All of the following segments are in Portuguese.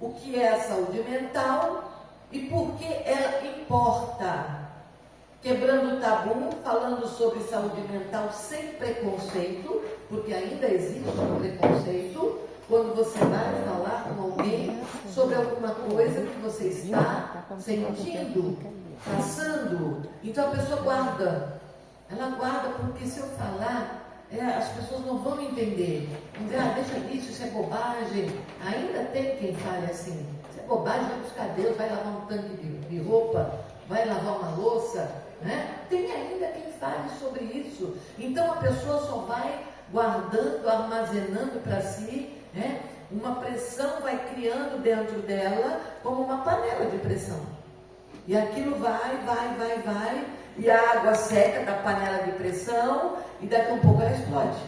o que é a saúde mental e por que ela importa. Quebrando o tabu, falando sobre saúde mental sem preconceito, porque ainda existe um preconceito quando você vai falar com alguém sobre alguma coisa que você está sentindo, passando. Então a pessoa guarda. Ela guarda porque se eu falar, as pessoas não vão entender. Vão dizer, deixa isso é bobagem. Ainda tem quem fale assim, isso é bobagem, vai buscar Deus, vai lavar um tanque de roupa, vai lavar uma louça, né? Tem ainda quem fale sobre isso. Então a pessoa só vai guardando, armazenando para si, né? Uma pressão vai criando dentro dela como uma panela de pressão. E aquilo vai, e a água seca da panela de pressão, e daqui a um pouco ela explode.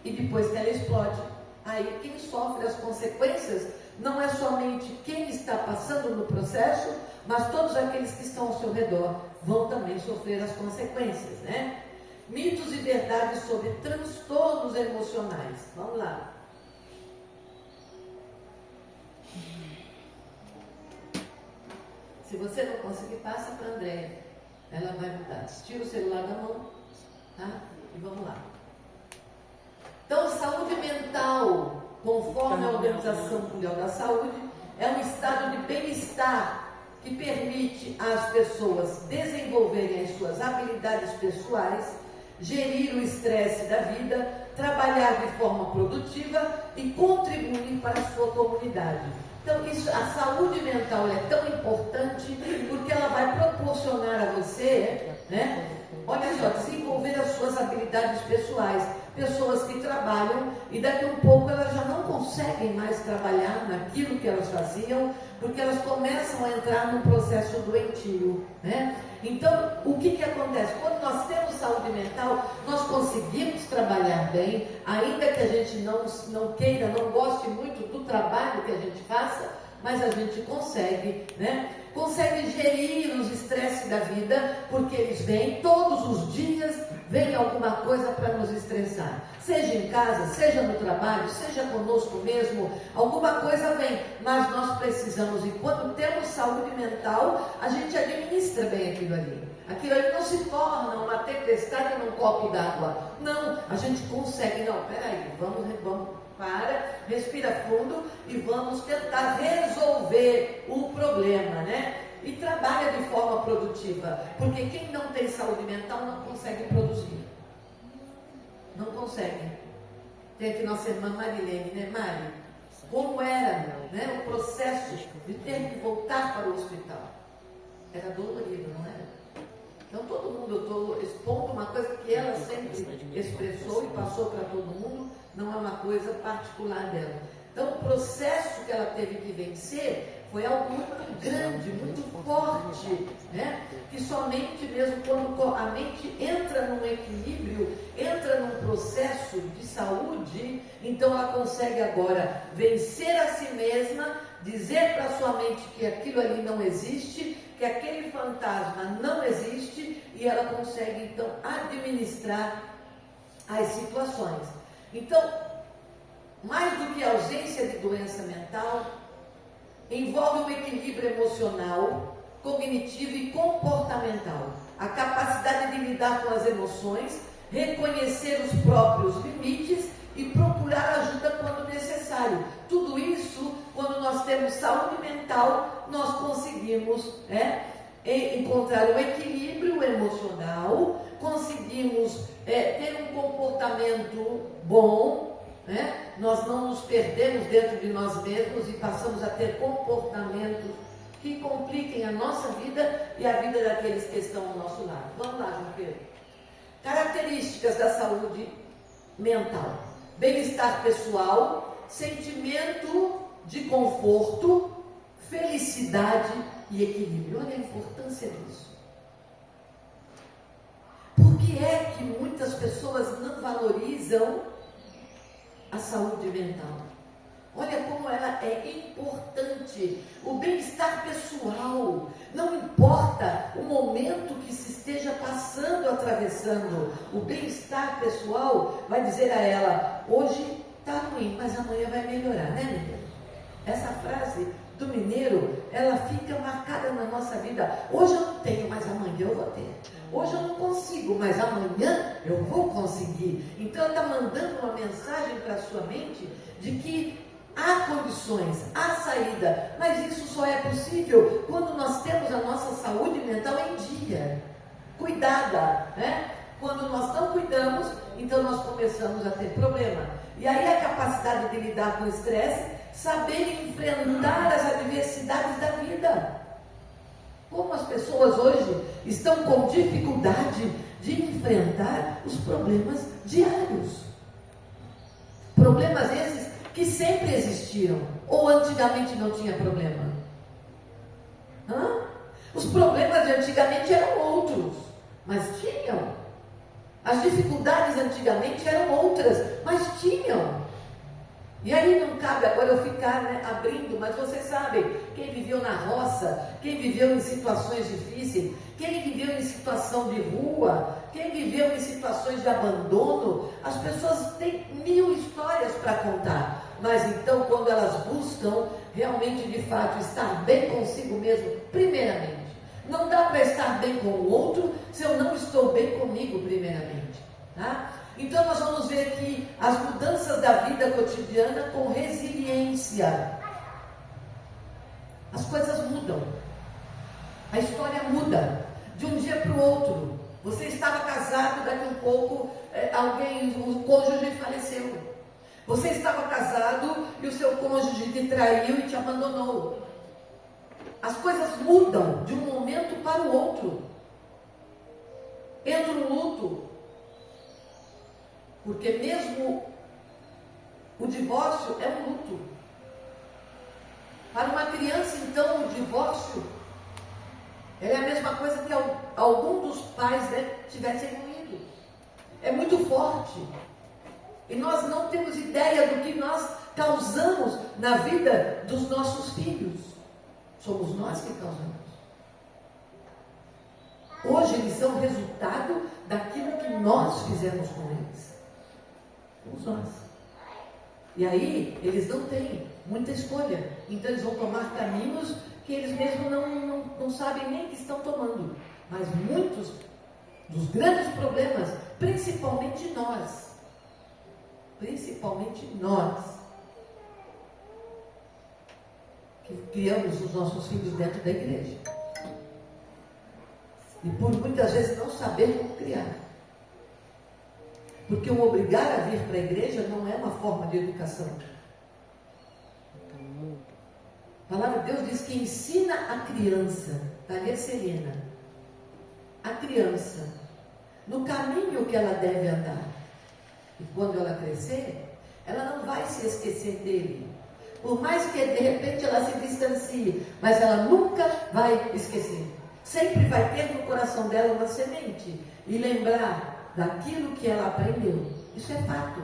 E depois que ela explode, aí quem sofre as consequências não é somente quem está passando no processo, mas todos aqueles que estão ao seu redor vão também sofrer as consequências, né? Mitos e verdades sobre transtornos emocionais. Vamos lá. Se você não conseguir, passa para a Andréia. Ela vai mudar. Tira o celular da mão, tá? E vamos lá. Então, saúde mental, conforme a Organização Mundial da Saúde, é um estado de bem-estar que permite às pessoas desenvolverem as suas habilidades pessoais, gerir o estresse da vida, trabalhar de forma produtiva e contribuir para a sua comunidade. Então, a saúde mental é tão importante porque ela vai proporcionar a você, né? Olha só, desenvolver as suas habilidades pessoais. Pessoas que trabalham e daqui a um pouco elas já não conseguem mais trabalhar naquilo que elas faziam, porque elas começam a entrar num processo doentio, né? Então, o que acontece? Quando nós temos saúde mental, nós conseguimos trabalhar bem, ainda que a gente não queira, não goste muito do trabalho que a gente faça, mas a gente consegue, né? Consegue gerir os estresses da vida, porque eles vêm todos os dias, vem alguma coisa para nos estressar. Seja em casa, seja no trabalho, seja conosco mesmo, alguma coisa vem. Mas nós precisamos, e quando temos saúde mental, a gente administra bem aquilo ali. Aquilo ali não se torna uma tempestade num copo d'água. Não, a gente consegue. Não, peraí, vamos, respira fundo e vamos tentar resolver o problema, né? E trabalha de forma produtiva, porque quem não tem saúde mental não consegue produzir. Não consegue. Tem aqui nossa irmã Marilene, né, Mari? Como era, né, o processo de ter que voltar para o hospital? Era dolorido, não era? Então todo mundo, eu estou expondo uma coisa que ela sempre expressou e passou para todo mundo, não é uma coisa particular dela. Então o processo que ela teve que vencer foi algo muito grande, muito forte, né? Que somente mesmo quando a mente entra num equilíbrio, entra num processo de saúde, então ela consegue agora vencer a si mesma, dizer para a sua mente que aquilo ali não existe, que aquele fantasma não existe, e ela consegue então administrar as situações. Então, mais do que a ausência de doença mental, envolve um equilíbrio emocional, cognitivo e comportamental, a capacidade de lidar com as emoções, reconhecer os próprios limites e procurar ajuda quando necessário. Tudo isso, quando nós temos saúde mental, nós conseguimos encontrar um equilíbrio emocional, conseguimos ter um comportamento bom, né? Nós não nos perdemos dentro de nós mesmos e passamos a ter comportamentos que compliquem a nossa vida e a vida daqueles que estão ao nosso lado. Vamos lá, João Pedro. Características da saúde mental: bem-estar pessoal, sentimento de conforto, felicidade e equilíbrio. Olha a importância disso. Por que é que muitas pessoas não valorizam a saúde mental? Olha como ela é importante. O bem-estar pessoal. Não importa o momento que se esteja passando, atravessando. O bem-estar pessoal vai dizer a ela: hoje está ruim, mas amanhã vai melhorar, né, menina? Essa frase do mineiro, ela fica marcada na nossa vida. Hoje eu não tenho, mas amanhã eu vou ter. Hoje eu não consigo, mas amanhã eu vou conseguir. Então ela está mandando uma mensagem para a sua mente de que há condições, há saída, mas isso só é possível quando nós temos a nossa saúde mental em dia, cuidada, né? Quando nós não cuidamos, então nós começamos a ter problema. E aí a capacidade de lidar com o estresse, saber enfrentar as adversidades da vida. Como as pessoas hoje estão com dificuldade de enfrentar os problemas diários. Problemas esses que sempre existiram, ou antigamente não tinha problema. Os problemas de antigamente eram outros, mas tinham. As dificuldades antigamente eram outras, mas tinham. E aí não cabe agora eu ficar, né, abrindo, mas vocês sabem, quem viveu na roça, quem viveu em situações difíceis, quem viveu em situação de rua, quem viveu em situações de abandono, as pessoas têm 1000 histórias para contar. Mas então, quando elas buscam realmente, de fato, estar bem consigo mesmo, primeiramente, não dá para estar bem com o outro se eu não estou bem comigo, primeiramente, tá? Então nós vamos ver aqui as mudanças da vida cotidiana com resiliência. As coisas mudam, a história muda de um dia para o outro. Você estava casado, daqui a um pouco o cônjuge faleceu. Você estava casado e o seu cônjuge te traiu e te abandonou. As coisas mudam de um momento para o outro. Entra no luto. Porque mesmo o divórcio é um luto. Para uma criança, então, o divórcio é a mesma coisa que algum dos pais, né, tivessem morrido. É muito forte. E nós não temos ideia do que nós causamos na vida dos nossos filhos. Somos nós que causamos. Hoje eles são resultado daquilo que nós fizemos com eles. Somos nós. E aí, eles não têm muita escolha. Então, eles vão tomar caminhos que eles mesmos não sabem nem que estão tomando. Mas muitos dos grandes problemas, principalmente nós, que criamos os nossos filhos dentro da igreja. E por muitas vezes não saber como criar. Porque o obrigar a vir para a igreja não é uma forma de educação. A palavra de Deus diz que ensina a criança, Thalia Serena, a criança, no caminho que ela deve andar. E quando ela crescer, ela não vai se esquecer dele. Por mais que de repente ela se distancie, mas ela nunca vai esquecer. Sempre vai ter no coração dela uma semente e lembrar daquilo que ela aprendeu. Isso é fato.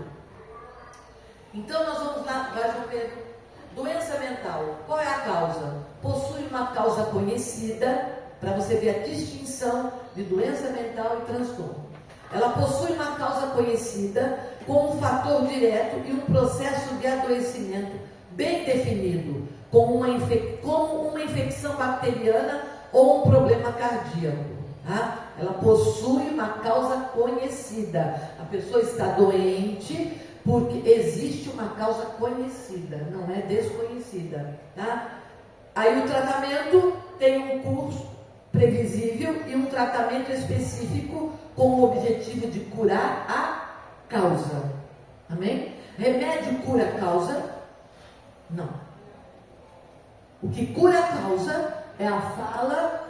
Então nós vamos lá, João Pedro. Doença mental, qual é a causa? Possui uma causa conhecida, para você ver a distinção de doença mental e transtorno. Ela possui uma causa conhecida, com um fator direto e um processo de adoecimento bem definido, como uma infecção bacteriana ou um problema cardíaco. Tá? Ela possui uma causa conhecida. A pessoa está doente porque existe uma causa conhecida, não é desconhecida. Tá? Aí o tratamento tem um curso previsível e um tratamento específico com o objetivo de curar a causa. Amém? Remédio cura a causa? Não. O que cura a causa é a fala,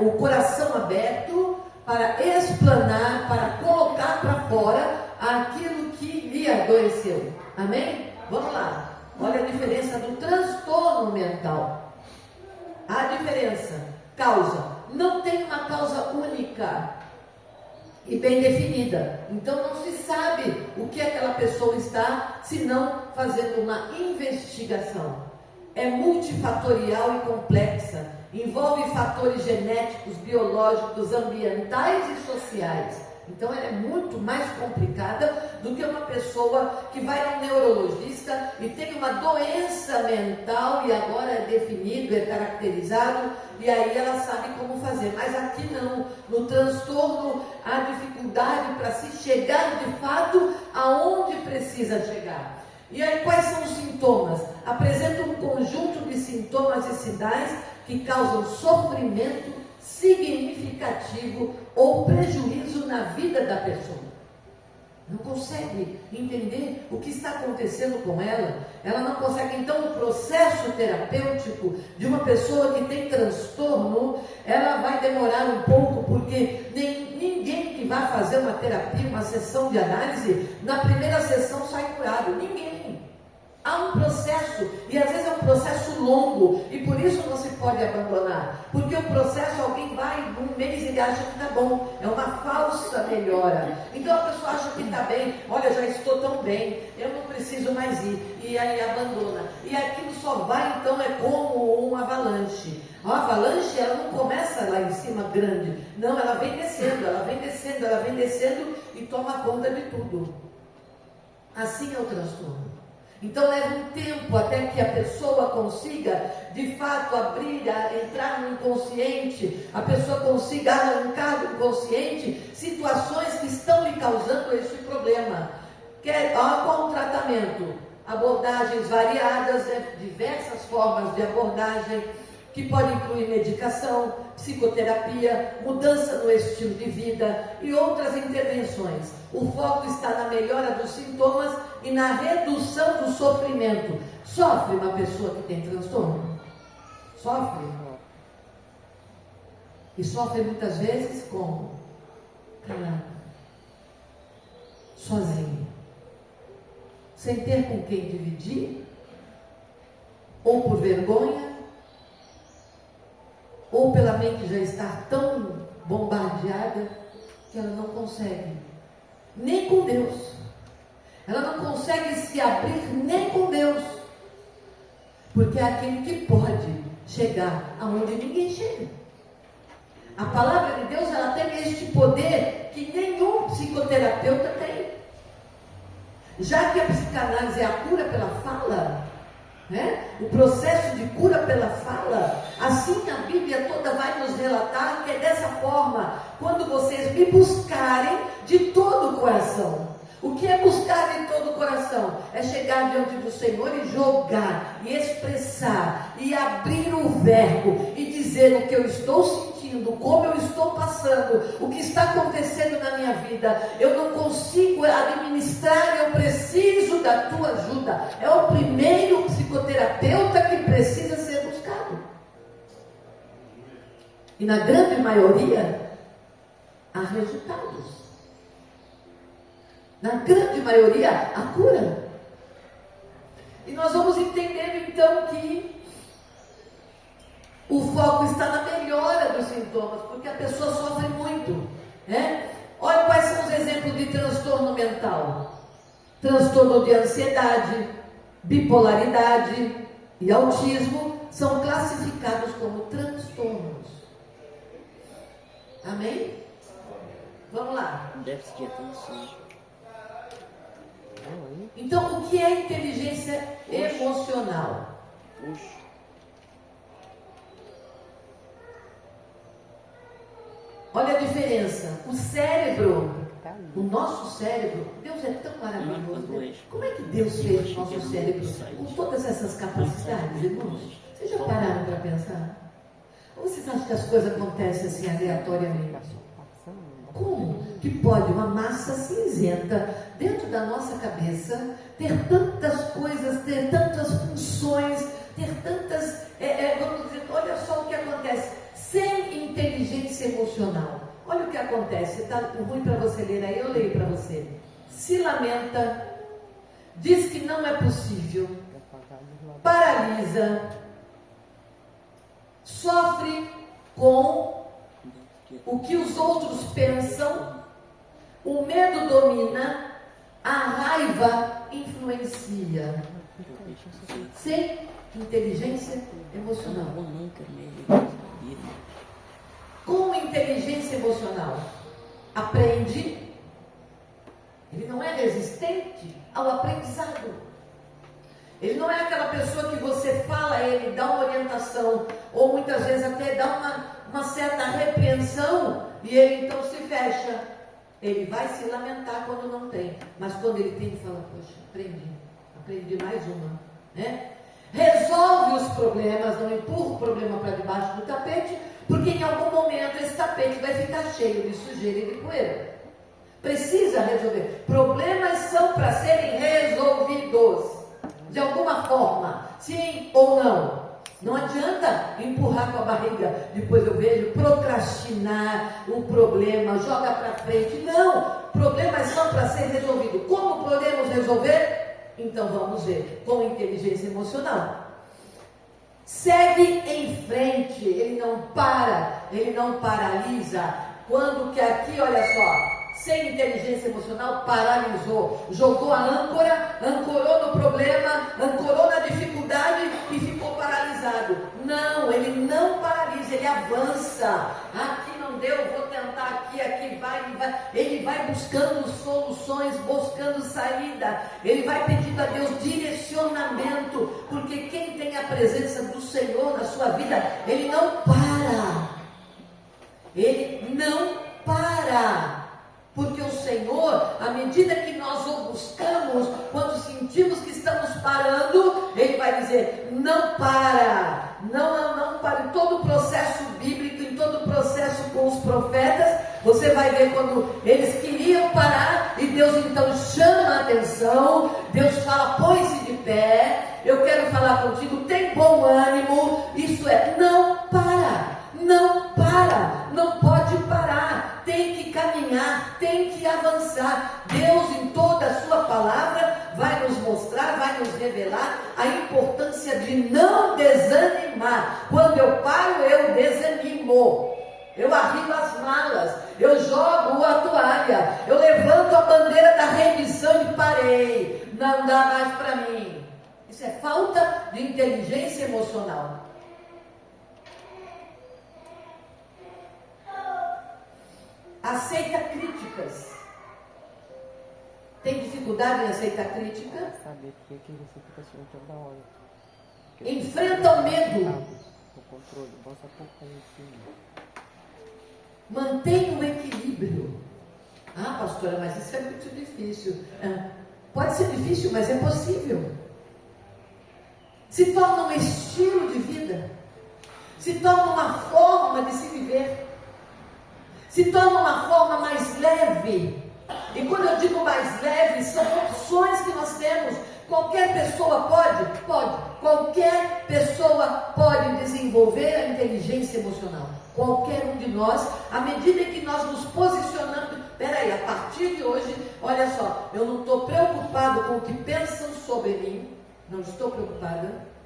o coração aberto para explanar, para colocar para fora aquilo que lhe adoeceu. Amém? Vamos lá. Olha a diferença do transtorno mental. A diferença. Causa. Não tem uma causa única e bem definida. Então não se sabe o que aquela pessoa está, se não fazendo uma investigação. É multifatorial e complexa. Envolve fatores genéticos, biológicos, ambientais e sociais. Então ela é muito mais complicada do que uma pessoa que vai a um neurologista e tem uma doença mental e agora é definido, é caracterizado, e aí ela sabe como fazer. Mas aqui não, no transtorno há dificuldade para se chegar de fato aonde precisa chegar. E aí quais são os sintomas? Apresenta um conjunto de sintomas e sinais que causam sofrimento significativo ou prejuízo na vida da pessoa. Não consegue entender o que está acontecendo com ela. Ela não consegue. Então, o processo terapêutico de uma pessoa que tem transtorno, ela vai demorar um pouco, porque ninguém que vai fazer uma terapia, uma sessão de análise, na primeira sessão sai curado. Ninguém. Há um processo, e às vezes é um processo longo, e por isso não se pode abandonar, porque o processo, alguém vai, num mês ele acha que está bom, é uma falsa melhora. Então a pessoa acha que está bem, olha, já estou tão bem, eu não preciso mais ir, e aí abandona. E aquilo só vai, então, é como um avalanche. A avalanche, ela não começa lá em cima grande, não, ela vem descendo, ela vem descendo, ela vem descendo, e toma conta de tudo. Assim é o transtorno. Então leva um tempo até que a pessoa consiga, de fato, entrar no inconsciente, a pessoa consiga arrancar do inconsciente situações que estão lhe causando esse problema. Qual o tratamento? Abordagens variadas, diversas formas de abordagem, que pode incluir medicação, psicoterapia, mudança no estilo de vida e outras intervenções. O foco está na melhora dos sintomas e na redução do sofrimento. Sofre uma pessoa que tem transtorno? Sofre. E sofre muitas vezes como? Calado. Sozinho. Sem ter com quem dividir. Ou por vergonha. Ou pela mente já estar tão bombardeada que ela não consegue nem com Deus. Ela não consegue se abrir nem com Deus, porque é aquele que pode chegar aonde ninguém chega. A palavra de Deus, ela tem este poder que nenhum psicoterapeuta tem. Já que a psicanálise é a cura pela fala, o processo de cura pela fala, assim a Bíblia toda vai nos relatar que é dessa forma, quando vocês me buscarem de todo o coração. O que é buscar de todo o coração? É chegar diante do Senhor e jogar, e expressar, e abrir o verbo, e dizer o que eu estou sentindo, como eu estou passando, o que está acontecendo na minha vida. Eu não consigo administrar, eu preciso da tua ajuda. É o primeiro psicoterapeuta que precisa ser buscado. E na grande maioria, há resultados. Na grande maioria, a cura. E nós vamos entender então que o foco está na melhora dos sintomas, porque a pessoa sofre muito. Olha quais são os exemplos de transtorno mental: transtorno de ansiedade, bipolaridade e autismo são classificados como transtornos. Amém? Vamos lá. Déficit de atenção. Então, o que é inteligência emocional? Olha a diferença. O cérebro, o nosso cérebro, Deus é tão maravilhoso. Como é que Deus fez o nosso cérebro com todas essas capacidades, irmãos? Vocês já pararam para pensar? Ou vocês acham que as coisas acontecem assim aleatoriamente? Como que pode uma massa cinzenta dentro da nossa cabeça ter tantas coisas, ter tantas funções, ter tantas, vamos dizer, olha só o que acontece, sem inteligência emocional. Olha o que acontece, está ruim para você ler aí, eu leio para você. Se lamenta, diz que não é possível, paralisa, sofre com o que os outros pensam, o medo domina, a raiva influencia. Sem inteligência emocional. Com inteligência emocional, aprende, ele não é resistente ao aprendizado. Ele não é aquela pessoa que você fala a ele, dá uma orientação, ou muitas vezes até dá uma certa repreensão, e ele então se fecha. Ele vai se lamentar quando não tem, mas quando ele tem, ele fala, poxa, aprendi mais uma, né? Resolve os problemas, não empurra o problema para debaixo do tapete, porque em algum momento esse tapete vai ficar cheio de sujeira e de poeira. Precisa resolver. Problemas são para serem resolvidos, de alguma forma, sim ou não. Não adianta empurrar com a barriga, depois eu vejo, procrastinar o problema, joga para frente. Não, problemas são para ser resolvidos. Como podemos resolver? Então vamos ver, com inteligência emocional. Segue em frente, ele não para, ele não paralisa. Quando que aqui, olha só, sem inteligência emocional, paralisou, jogou a âncora, ancorou no problema, ancorou na dificuldade e ficou paralisado. Não, ele não paralisa, ele avança. Aqui não deu, vou tentar aqui vai. Ele vai buscando soluções, buscando saída. Ele vai pedindo a Deus direcionamento, porque quem tem a presença do Senhor na sua vida, ele não para. Ele não para. Porque o Senhor, à medida que nós o buscamos, quando sentimos que estamos parando, Ele vai dizer, não para, não para. Em todo o processo bíblico, em todo o processo com os profetas, você vai ver quando eles queriam parar, e Deus então chama a atenção, Deus fala, põe-se de pé, eu quero falar contigo, tem bom ânimo, isso é, não para, não pode parar, tem que caminhar, tem que avançar. Deus, em toda a sua palavra, vai nos mostrar, vai nos revelar a importância de não desanimar. Quando eu paro, eu desanimo, eu arrimo as malas, eu jogo a toalha, eu levanto a bandeira da remissão e parei, não dá mais para mim. Isso é falta de inteligência emocional. Aceita críticas. Tem dificuldade em aceitar crítica? Saber por que você fica assim toda hora. Enfrenta o medo. O controle, bota pouco em cima. Mantenha o equilíbrio. Ah, pastora, mas isso é muito difícil. Pode ser difícil, mas é possível. Se torna um estilo de vida. Se torna uma forma de se viver. Se torna uma forma mais leve. E quando eu digo mais leve, são opções que nós temos. Qualquer pessoa pode? Pode. Qualquer pessoa pode desenvolver a inteligência emocional. Qualquer um de nós, à medida que nós nos posicionamos. Peraí, a partir de hoje, olha só, eu não estou preocupado com o que pensam sobre mim. Não estou preocupada.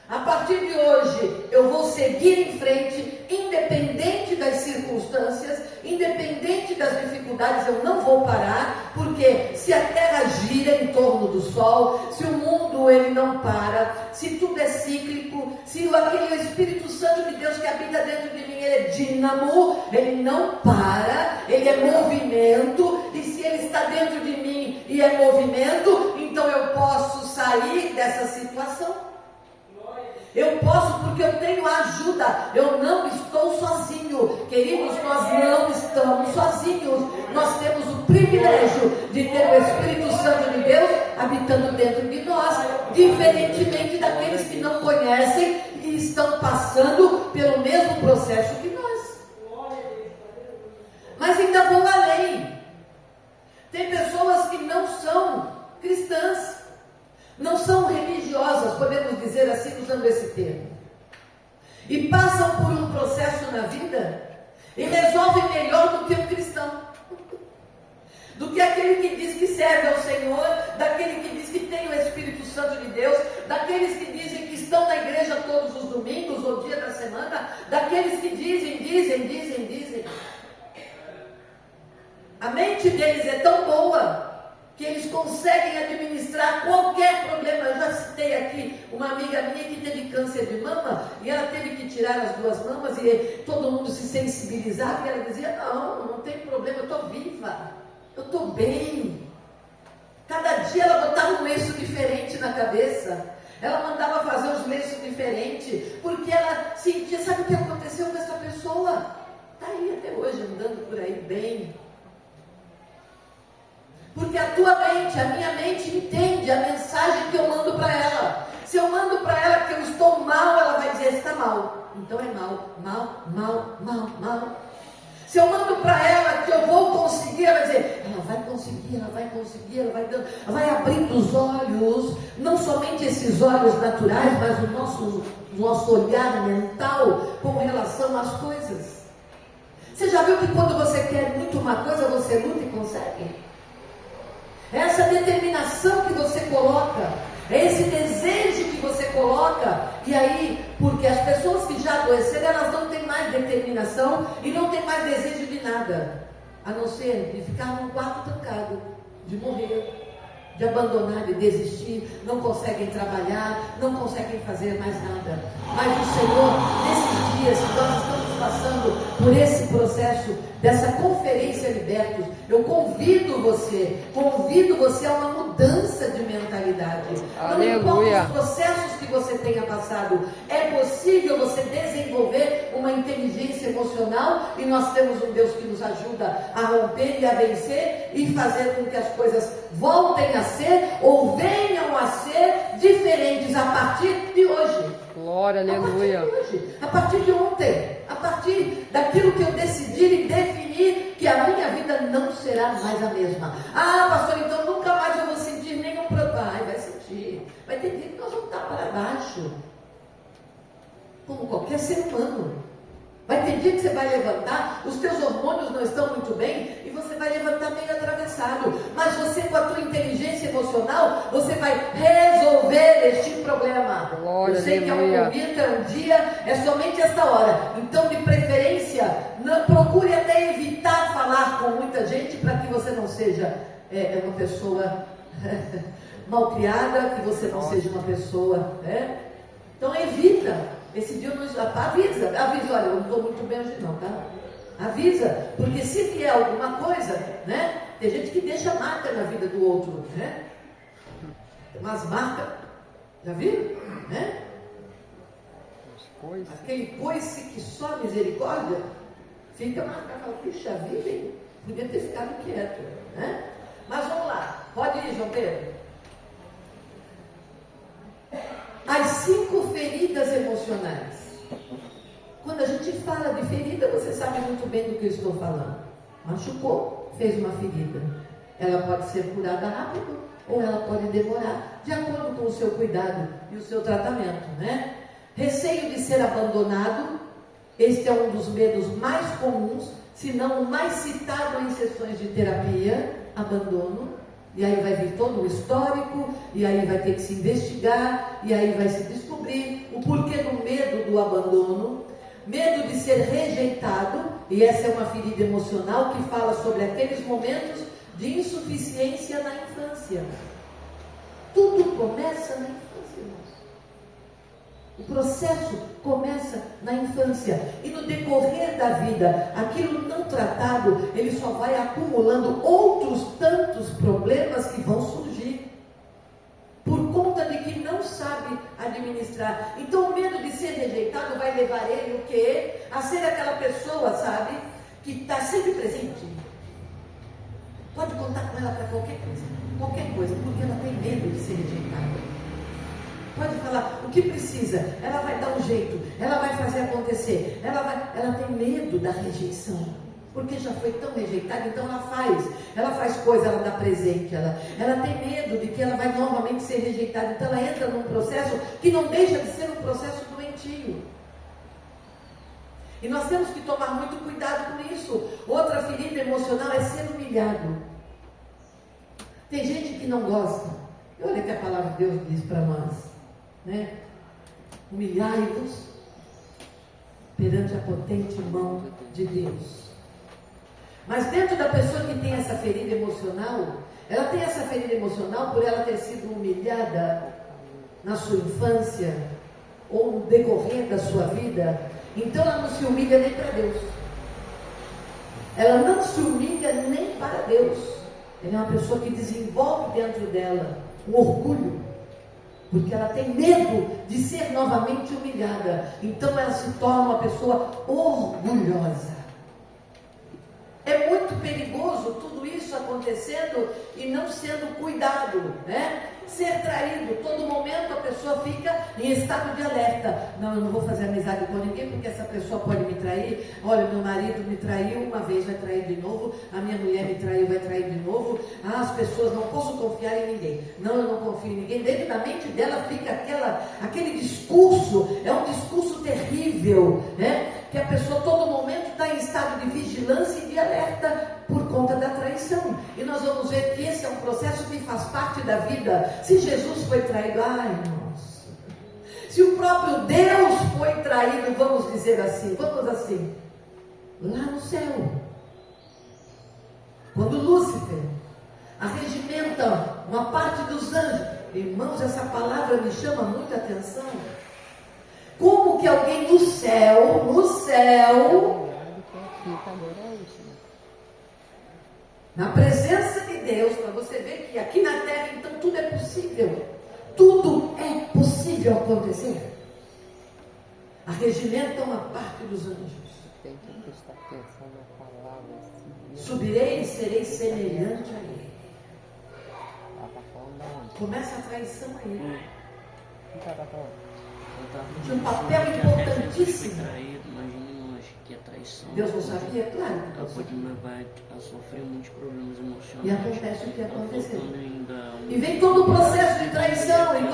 A partir de hoje, eu vou seguir em frente, independente das circunstâncias, independente das dificuldades, eu não vou parar, porque se a terra gira em torno do sol, se o mundo ele não para, se tudo é cíclico, se aquele Espírito Santo de Deus que habita dentro de mim, ele é dínamo, ele não para, ele é movimento, e se ele está dentro de mim e é movimento, então eu posso sair dessa situação. Eu posso porque eu tenho ajuda, eu não estou sozinho, queridos, nós não estamos sozinhos, nós temos o privilégio de ter o Espírito Santo de Deus habitando dentro de nós, diferentemente daqueles que não conhecem e estão passando pelo mesmo processo que nós. Mas ainda vou além, tem pessoas que não são cristãs, não são religiosas, podemos dizer assim, usando esse termo, e passam por um processo na vida e resolvem melhor do que um cristão, do que aquele que diz que serve ao Senhor, daquele que diz que tem o Espírito Santo de Deus, daqueles que dizem que estão na igreja todos os domingos ou dia da semana, daqueles que dizem. A mente deles é tão boa que eles conseguem administrar qualquer problema. Eu já citei aqui uma amiga minha que teve câncer de mama e ela teve que tirar as duas mamas e todo mundo se sensibilizava e ela dizia, não tem problema, eu estou viva, eu estou bem. Cada dia ela botava um lenço diferente na cabeça. Ela mandava fazer os lenços diferentes, porque ela sentia, sabe o que aconteceu com essa pessoa? Está aí até hoje, andando por aí bem. Porque a tua mente, a minha mente entende a mensagem que eu mando para ela. Se eu mando para ela que eu estou mal, ela vai dizer, está mal. Então é mal, mal, mal, mal, mal. Se eu mando para ela que eu vou conseguir, ela vai dizer, ela vai conseguir, ela vai conseguir, ela vai abrindo os olhos, não somente esses olhos naturais, mas o nosso olhar mental com relação às coisas. Você já viu que quando você quer muito uma coisa, você luta e consegue? É essa determinação que você coloca, é esse desejo que você coloca, e aí, porque as pessoas que já adoeceram, elas não têm mais determinação e não têm mais desejo de nada, a não ser de ficar num quarto trancado, de morrer, de abandonar, de desistir, não conseguem trabalhar, não conseguem fazer mais nada. Mas o Senhor, nesses dias que nós estamos passando por esse processo dessa conferência Libertos, eu convido você a uma mudança de mentalidade. Aleluia. Não importa os processos que você tenha passado, é possível você desenvolver uma inteligência emocional, e nós temos um Deus que nos ajuda a romper e a vencer e fazer com que as coisas voltem a ser ou venham a ser diferentes a partir de hoje. Glória, aleluia. A partir de ontem, a partir daquilo que eu decidi e definir que a minha vida não será mais a mesma. Ah, pastor, então nunca mais eu vou sentir nenhum problema. Vai sentir. Vai ter dia que nós vamos estar para baixo. Como qualquer ser humano. Vai ter dia que você vai levantar, os teus hormônios não estão muito bem e você vai levantar meio atravessado. Mas você, com a tua inteligência emocional, você vai resolver este problema. Glória, eu sei aleluia. que é um momento, é um dia, é somente esta hora. Então, de preferência, não, procure até evitar falar com muita gente para que você não seja uma pessoa malcriada, que você não seja uma pessoa, né? Então, evita. Esse dia eu não avisa, olha, eu não estou muito bem hoje não, tá? Avisa, porque se vier alguma coisa, né? Tem gente que deixa marca na vida do outro, né? Tem umas marcas, já viram? Né? Aquele coice que só misericórdia, fica marcado, fala, puxa vida, hein? Podia ter ficado quieto, né? Mas vamos lá, pode ir, João Pedro. As 5 feridas emocionais. Quando a gente fala de ferida, você sabe muito bem do que eu estou falando. Machucou, fez uma ferida. Ela pode ser curada rápido ou ela pode demorar, de acordo com o seu cuidado e o seu tratamento, né? Receio de ser abandonado. Este é um dos medos mais comuns, se não o mais citado em sessões de terapia. Abandono. E aí vai vir todo o histórico, e aí vai ter que se investigar, e aí vai se descobrir o porquê do medo do abandono. Medo de ser rejeitado, e essa é uma ferida emocional que fala sobre aqueles momentos de insuficiência na infância. Tudo começa na infância, irmãos. O processo começa na infância, e no decorrer da vida, aquilo não tratado, ele só vai acumulando outros tantos problemas que vão surgir, por conta de que não sabe administrar. Então o medo de ser rejeitado vai levar ele o quê? A ser aquela pessoa, sabe, que está sempre presente. Pode contar com ela para qualquer coisa, porque ela tem medo de ser rejeitada. Pode falar o que precisa, ela vai dar um jeito, ela vai fazer acontecer, ela tem medo da rejeição, porque já foi tão rejeitada, então ela faz coisa, ela dá presente, ela tem medo de que ela vai novamente ser rejeitada, então ela entra num processo que não deixa de ser um processo doentio. E nós temos que tomar muito cuidado com isso. Outra ferida emocional é ser humilhado. Tem gente que não gosta. Olha o que a palavra de Deus diz para nós, né? Humilhai-vos perante a potente mão de Deus. Mas dentro da pessoa que tem essa ferida emocional, ela tem essa ferida emocional por ela ter sido humilhada na sua infância ou no decorrer da sua vida. Então ela não se humilha nem para Deus. Ela não se humilha nem para Deus. Ela é uma pessoa que desenvolve dentro dela um orgulho, porque ela tem medo de ser novamente humilhada. Então ela se torna uma pessoa orgulhosa. É muito perigoso tudo isso acontecendo e não sendo cuidado, né? Ser traído, todo momento a pessoa fica em estado de alerta. Não, eu não vou fazer amizade com ninguém porque essa pessoa pode me trair. Olha, meu marido me traiu uma vez, vai trair de novo. A minha mulher me traiu, vai trair de novo. Ah, as pessoas, não posso confiar em ninguém. Não, eu não confio em ninguém. Dentro da mente dela fica aquele discurso, é um discurso terrível, né? Que a pessoa todo momento está em estado de vigilância e de alerta por conta da traição. E nós vamos ver que esse é um processo que faz parte da vida. Se Jesus foi traído, ai nossa. Se o próprio Deus foi traído, vamos dizer assim, lá no céu. Quando Lúcifer arregimenta uma parte dos anjos, irmãos, essa palavra me chama muita atenção. Como que alguém no céu, na presença de Deus, para você ver que aqui na terra, então, tudo é possível. Tudo é possível acontecer. Arregimenta uma parte dos anjos. Tem que prestar atenção na palavra. Subirei e serei semelhante a ele. Ela está falando da onde? Começa a traição a ele. O que ela está falando? De um papel importantíssimo. Imagine nós que a traição. Deus não sabia? Claro. Ela pode me levar a sofrer muitos problemas emocionais. E acontece o que aconteceu. Ainda E vem todo o processo de traição, e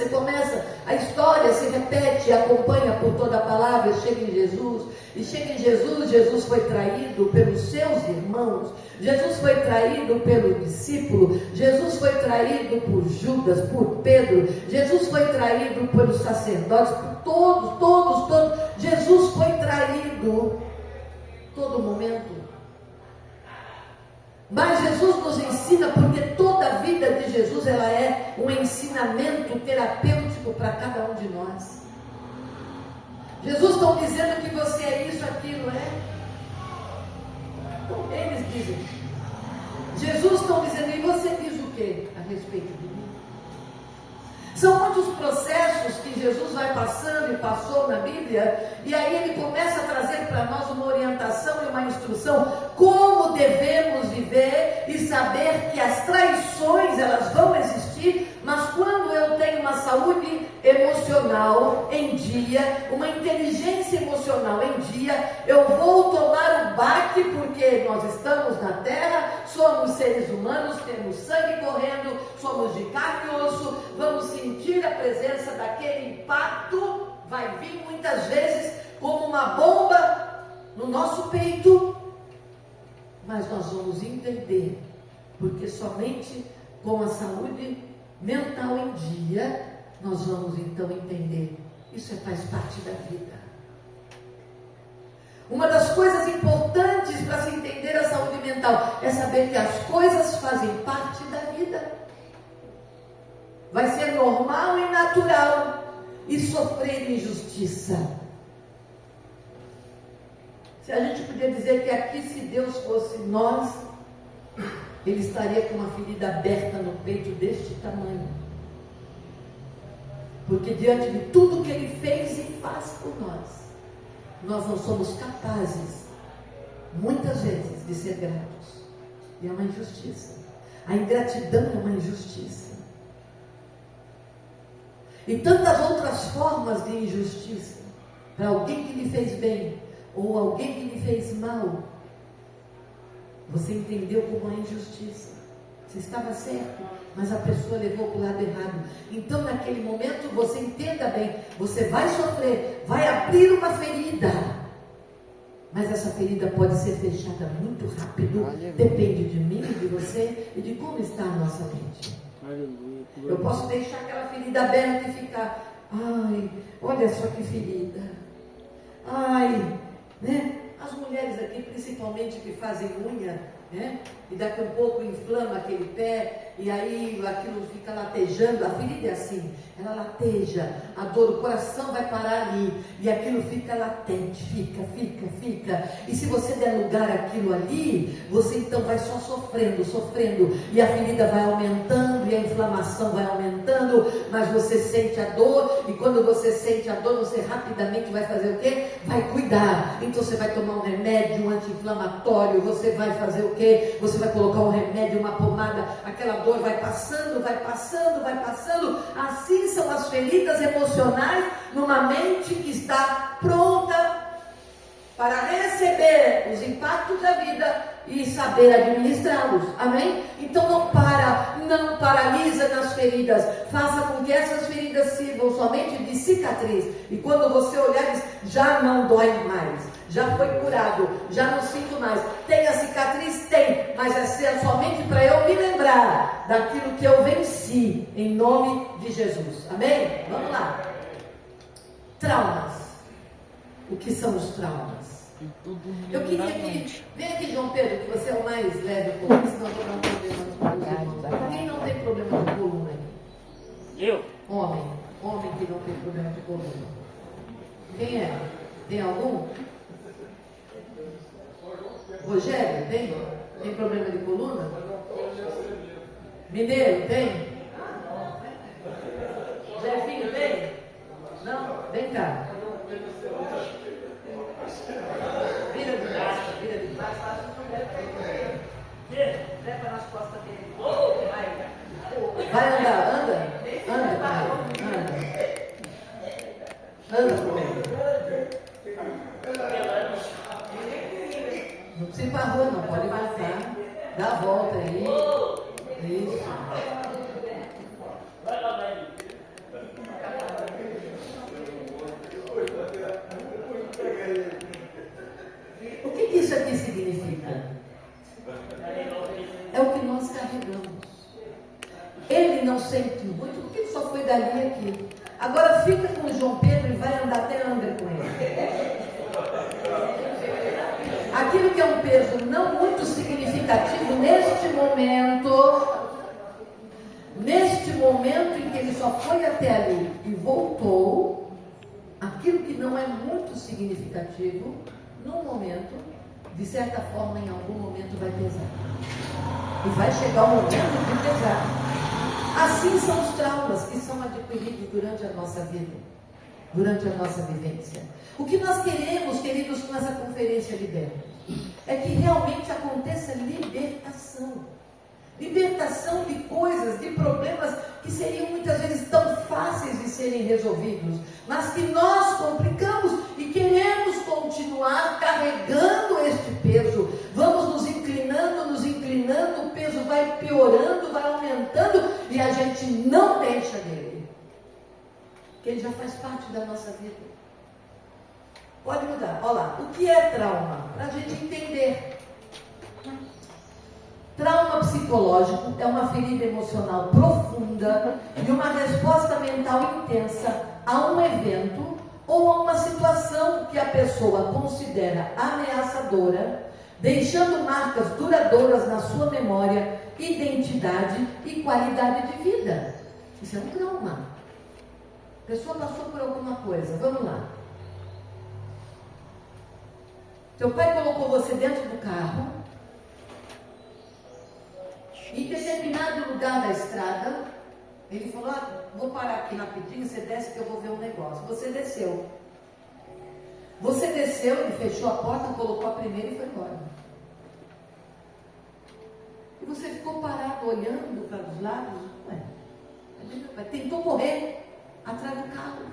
começa, a história se repete, acompanha por toda a palavra, chega em Jesus, e chega em Jesus, Jesus foi traído pelos seus irmãos, Jesus foi traído pelo discípulo, Jesus foi traído por Judas, por Pedro, Jesus foi traído pelos sacerdotes, por todos, Jesus foi traído, todo momento. Mas Jesus nos ensina, porque toda a vida de Jesus, ela é um ensinamento terapêutico para cada um de nós. Jesus está dizendo que você é isso, aquilo, Então, eles dizem. Jesus está dizendo, e você diz o que a respeito de mim? São muitos processos que Jesus vai passando e passou na Bíblia, e aí ele começa a trazer para nós uma orientação e uma instrução, como devemos viver e saber que as traições, elas vão existir, mas quando eu tenho uma saúde emocional em dia, uma inteligência emocional em dia, eu vou tomar o baque, porque nós estamos na terra, somos seres humanos, temos sangue correndo, somos de carne e osso, vamos sentir a presença daquele impacto, vai vir muitas vezes como uma bomba no nosso peito, mas nós vamos entender, porque somente com a saúde mental em dia, nós vamos então entender, isso faz parte da vida. Uma das coisas importantes para se entender a saúde mental é saber que as coisas fazem parte da vida. Vai ser normal e natural e sofrer injustiça. Se a gente podia dizer que aqui, se Deus fosse nós, Ele estaria com uma ferida aberta no peito deste tamanho. Porque diante de tudo que Ele fez e faz por nós, nós não somos capazes, muitas vezes, de ser gratos. E é uma injustiça. A ingratidão é uma injustiça. E tantas outras formas de injustiça. Para alguém que lhe fez bem, ou alguém que lhe fez mal, você entendeu como uma injustiça. Você estava certo, mas a pessoa levou para o lado errado. Então, naquele momento, você entenda bem, você vai sofrer, vai abrir uma ferida. Mas essa ferida pode ser fechada muito rápido. Depende de mim, de você e de como está a nossa mente. Aleluia. Eu posso deixar aquela ferida aberta e ficar, ai, olha só que ferida. Ai, né? As mulheres aqui, principalmente que fazem unha, né? E daqui a pouco inflama aquele pé, e aí aquilo fica latejando. A ferida é assim, ela lateja, a dor, o coração vai parar ali, e aquilo fica latente, fica. E se você der lugar àquilo ali, você então vai só sofrendo, e a ferida vai aumentando, e a inflamação vai aumentando, mas você sente a dor, e quando você sente a dor, você rapidamente vai fazer o quê? Vai cuidar. Então você vai tomar um remédio, um anti-inflamatório, você vai fazer o quê? Você vai colocar um remédio, uma pomada, aquela dor vai passando. Assim são as feridas emocionais numa mente que está pronta para receber os impactos da vida e saber administrá-los. Amém? Então não paralisa nas feridas. Faça com que essas feridas sirvam somente de cicatriz. E quando você olhar, diz, já não dói mais. Já foi curado, já não sinto mais. Tem a cicatriz? Tem, mas é somente para eu me lembrar daquilo que eu venci, em nome de Jesus. Amém? Vamos lá. Traumas. O que são os traumas? Eu queria que... Vem aqui, João Pedro, que você é o mais leve por isso, senão eu vou dar um problema no coluna. Quem não tem problema de coluna aqui? Eu? Homem que não tem problema de coluna. Quem é? Tem algum? Rogério, tem? Tem problema de coluna? Mineiro, tem? Jefinho, tem? Não? Vem cá. Vira de baixo, leva nas costas dele. Vai andar, anda comigo. Não precisa ir para a rua, não, pode voltar. Dá a volta aí. Isso. O que isso aqui significa? É o que nós carregamos. Ele não sente muito, porque ele só foi dali aqui. Agora fica com o João Pedro e vai andar até Angra com ele. Aquilo que é um peso não muito significativo neste momento em que ele só foi até ali e voltou, aquilo que não é muito significativo, num momento, de certa forma, em algum momento vai pesar. E vai chegar o momento de pesar. Assim são os traumas que são adquiridos durante a nossa vida, durante a nossa vivência. O que nós queremos, queridos, com essa conferência Liberta, é que realmente aconteça libertação. Libertação de coisas, de problemas que seriam muitas vezes tão fáceis de serem resolvidos, mas que nós complicamos e queremos continuar carregando este peso. Vamos nos inclinando, o peso vai piorando, vai aumentando e a gente não deixa dele, porque ele já faz parte da nossa vida. Pode mudar. Olha lá, o que é trauma? Para a gente entender. Trauma psicológico é uma ferida emocional profunda e uma resposta mental intensa a um evento ou a uma situação que a pessoa considera ameaçadora, deixando marcas duradouras na sua memória, identidade e qualidade de vida. Isso é um trauma. A pessoa passou por alguma coisa. Vamos lá. Seu pai colocou você dentro do carro, em determinado lugar da estrada, ele falou, vou parar aqui rapidinho, você desce que eu vou ver um negócio. Você desceu, ele fechou a porta, colocou a primeira e foi embora. E você ficou parado, olhando para os lados, tentou correr atrás do carro.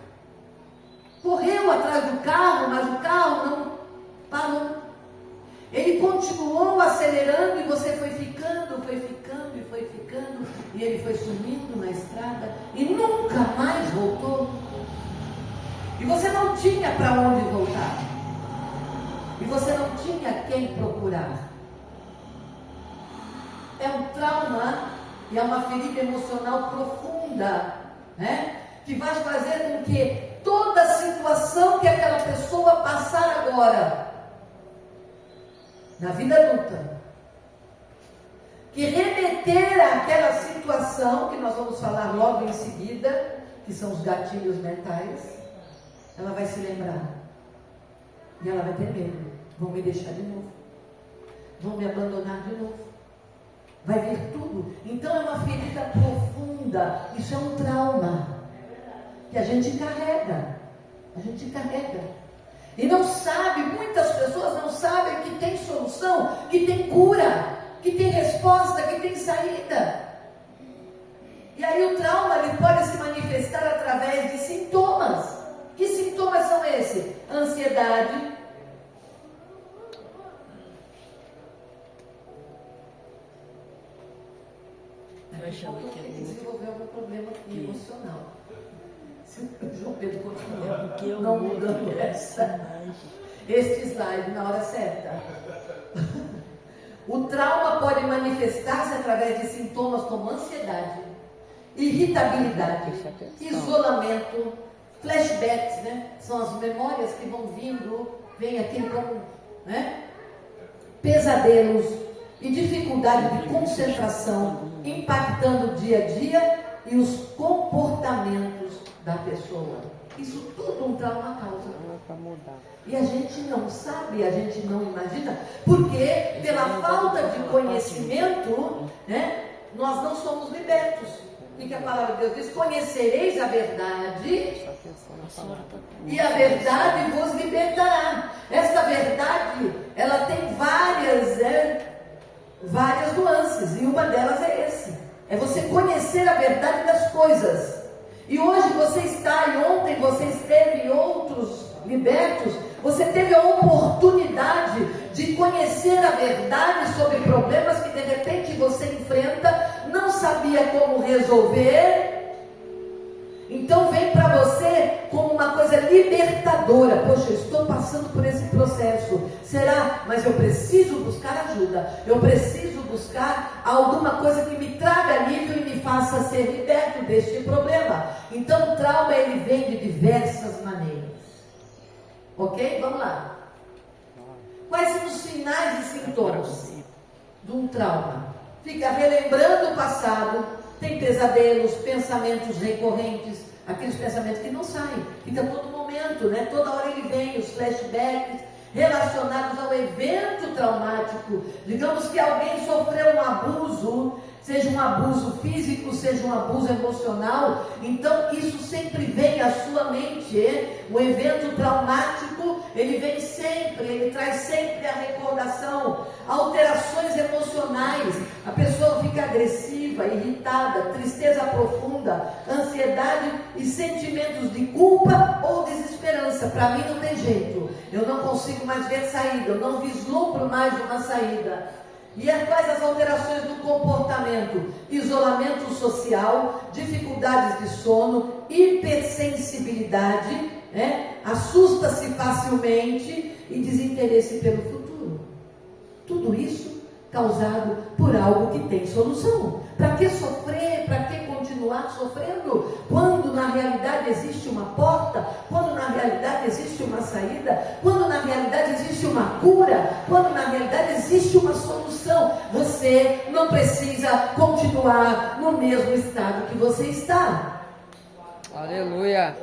Correu atrás do carro, mas o carro não parou. Ele continuou acelerando e você foi ficando, e ele foi sumindo na estrada e nunca mais voltou. E você não tinha para onde voltar. E você não tinha quem procurar. É um trauma e é uma ferida emocional profunda, né? Que vai fazer com que toda situação que aquela pessoa passar agora, na vida adulta, que remeter àquela situação, que nós vamos falar logo em seguida, que são os gatilhos mentais, ela vai se lembrar. E ela vai ter medo. Vão me deixar de novo. Vão me abandonar de novo. Vai vir tudo. Então é uma ferida profunda. Isso é um trauma que a gente carrega. A gente carrega. E não sabe, muitas pessoas não sabem que tem solução, que tem cura, que tem resposta, que tem saída. E aí o trauma ele pode se manifestar através de sintomas. Que sintomas são esses? Ansiedade. Desenvolver algum problema emocional. Se o João Pedro continuar não mudando este slide na hora certa. O trauma pode manifestar-se através de sintomas como ansiedade, irritabilidade, isolamento, flashbacks, né? São as memórias que vão vindo, vem aqui como, né? Pesadelos e dificuldade de concentração, impactando o dia a dia e os comportamentos da pessoa. Isso tudo um trauma causa. E a gente não sabe, a gente não imagina, porque pela falta de conhecimento, né, nós não somos libertos. O que a palavra de Deus diz? Conhecereis a verdade e a verdade vos libertará. Esta verdade, ela tem várias nuances, e uma delas é esse. É você conhecer a verdade das coisas. E hoje você está, e ontem você esteve, e outros libertos, você teve a oportunidade de conhecer a verdade sobre problemas que de repente você enfrenta, não sabia como resolver. Então vem para você como uma coisa libertadora. Poxa, eu estou passando por esse processo. Será? Mas eu preciso buscar ajuda. Eu preciso buscar alguma coisa que me traga alívio e me faça ser liberto deste problema. Então o trauma ele vem de diversas maneiras. Ok? Vamos lá. Quais são os sinais e sintomas de um trauma? Fica relembrando o passado, tem pesadelos, pensamentos recorrentes, aqueles pensamentos que não saem, fica todo momento, né? Toda hora ele vem, os flashbacks relacionados ao evento traumático. Digamos que alguém sofreu um abuso, seja um abuso físico, seja um abuso emocional, então isso sempre vem à sua mente. O evento traumático, ele vem sempre, ele traz sempre a recordação, alterações emocionais, a pessoa fica agressiva, irritada, tristeza profunda, ansiedade e sentimentos de culpa ou desesperança. Para mim não tem jeito, eu não consigo mais ver saída, eu não vislumbro mais uma saída. E quais as alterações do comportamento? Isolamento social, dificuldades de sono, hipersensibilidade, né? Assusta-se facilmente e desinteresse pelo futuro. Tudo isso causado por algo que tem solução. Para que sofrer? Para que continuar sofrendo? Quando na realidade existe uma porta, quando na realidade existe uma saída, quando na realidade existe uma cura, quando na realidade existe uma solução. Você não precisa continuar no mesmo estado que você está. Aleluia.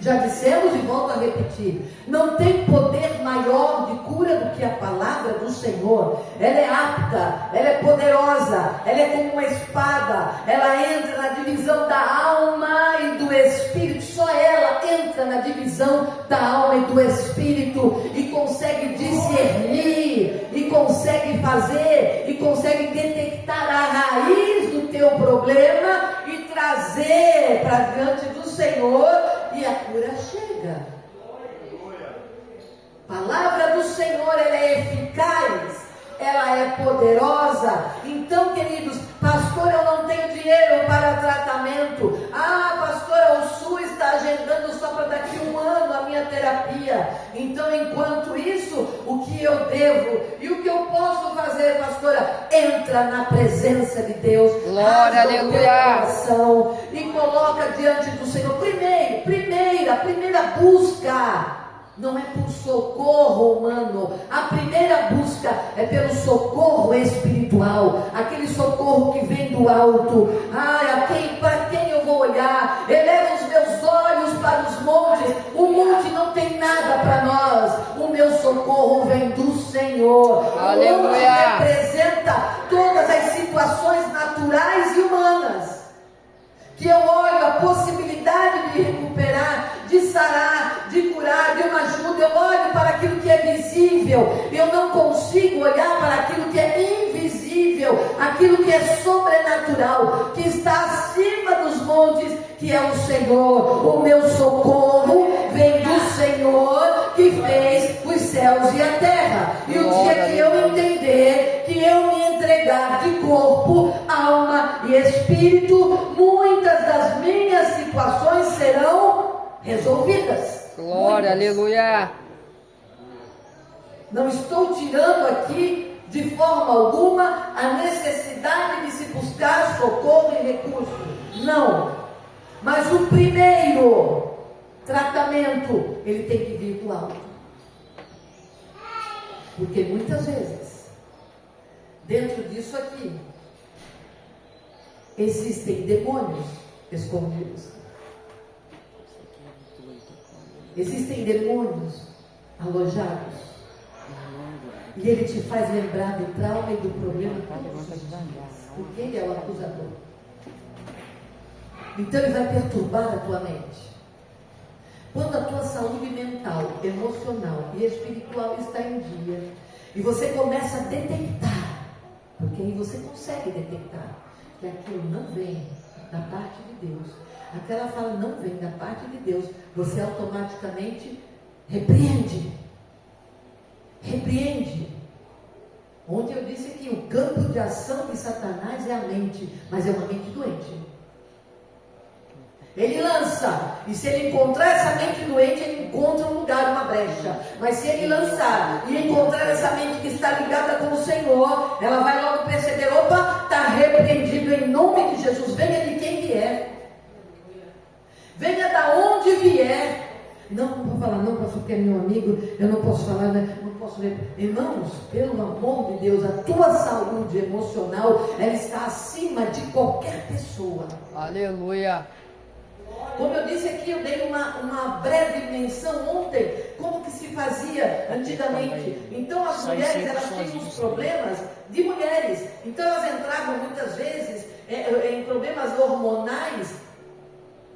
Já dissemos e volto a repetir, não tem poder maior de cura do que a palavra do Senhor. Ela é apta, ela é poderosa, ela é como uma espada, ela entra na divisão da alma e do espírito. Só ela entra na divisão da alma e do espírito e consegue discernir, e consegue fazer, e consegue detectar a raiz do teu problema e trazer para diante do Senhor, e a cura chega. A palavra do Senhor, ela é eficaz, ela é poderosa. Então, queridos, pastor, eu não tenho dinheiro para tratamento. Pastora, o SUS está agendando só para daqui a um ano a minha terapia. Então, enquanto isso, o que eu devo e o que eu posso fazer, pastora? Entra na presença de Deus. Glória, aleluia. E coloca diante do Senhor. Primeira busca não é por socorro humano. A primeira busca é pelo socorro espiritual, aquele socorro que vem do alto. Para quem eu vou olhar? Eleva os meus olhos para os montes. O monte não tem nada para nós. O meu socorro vem do Senhor. Aleluia. O monte representa todas as situações naturais e humanas, que eu olho a possibilidade de recuperar, de sarar, de curar, de uma ajuda. Eu olho para aquilo que é visível. Eu não consigo olhar para aquilo que é invisível, aquilo que é sobrenatural, que está acima dos montes, que é o Senhor. O meu socorro vem do Senhor, que fez os céus e a terra. E o dia que eu entender, que eu me entregar de corpo, alma e espírito, muitas das minhas situações serão resolvidas. Glória, Muitas. aleluia. Não estou tirando aqui de forma alguma a necessidade de se buscar socorro e recurso. Não. Mas o primeiro tratamento, ele tem que vir do alto. Porque muitas vezes, dentro disso aqui, existem demônios escondidos. Existem demônios alojados. E ele te faz lembrar do trauma e do problema todos os dias. Porque ele é o acusador. Então ele vai perturbar a tua mente. Quando a tua saúde mental, emocional e espiritual está em dia, e você começa a detectar, porque aí você consegue detectar que aquilo não vem da parte de Deus, aquela fala não vem da parte de Deus, você automaticamente repreende. Ontem eu disse que o campo de ação de Satanás é a mente, mas é uma mente doente. Ele lança, e se ele encontrar essa mente doente, ele encontra um lugar, uma brecha. Mas se ele lançar e encontrar essa mente que está ligada com o Senhor, ela vai logo perceber: opa, está repreendido em nome de Jesus. Venha de quem vier, venha da onde vier. Não vou falar, não, pastor, porque é meu amigo, eu não posso falar, né? Não posso ler. Irmãos, pelo amor de Deus, a tua saúde emocional, ela está acima de qualquer pessoa. Aleluia. Como eu disse aqui, eu dei uma breve menção ontem, como que se fazia antigamente. Então as mulheres, elas tinham os problemas de mulheres. Então elas entravam muitas vezes em problemas hormonais,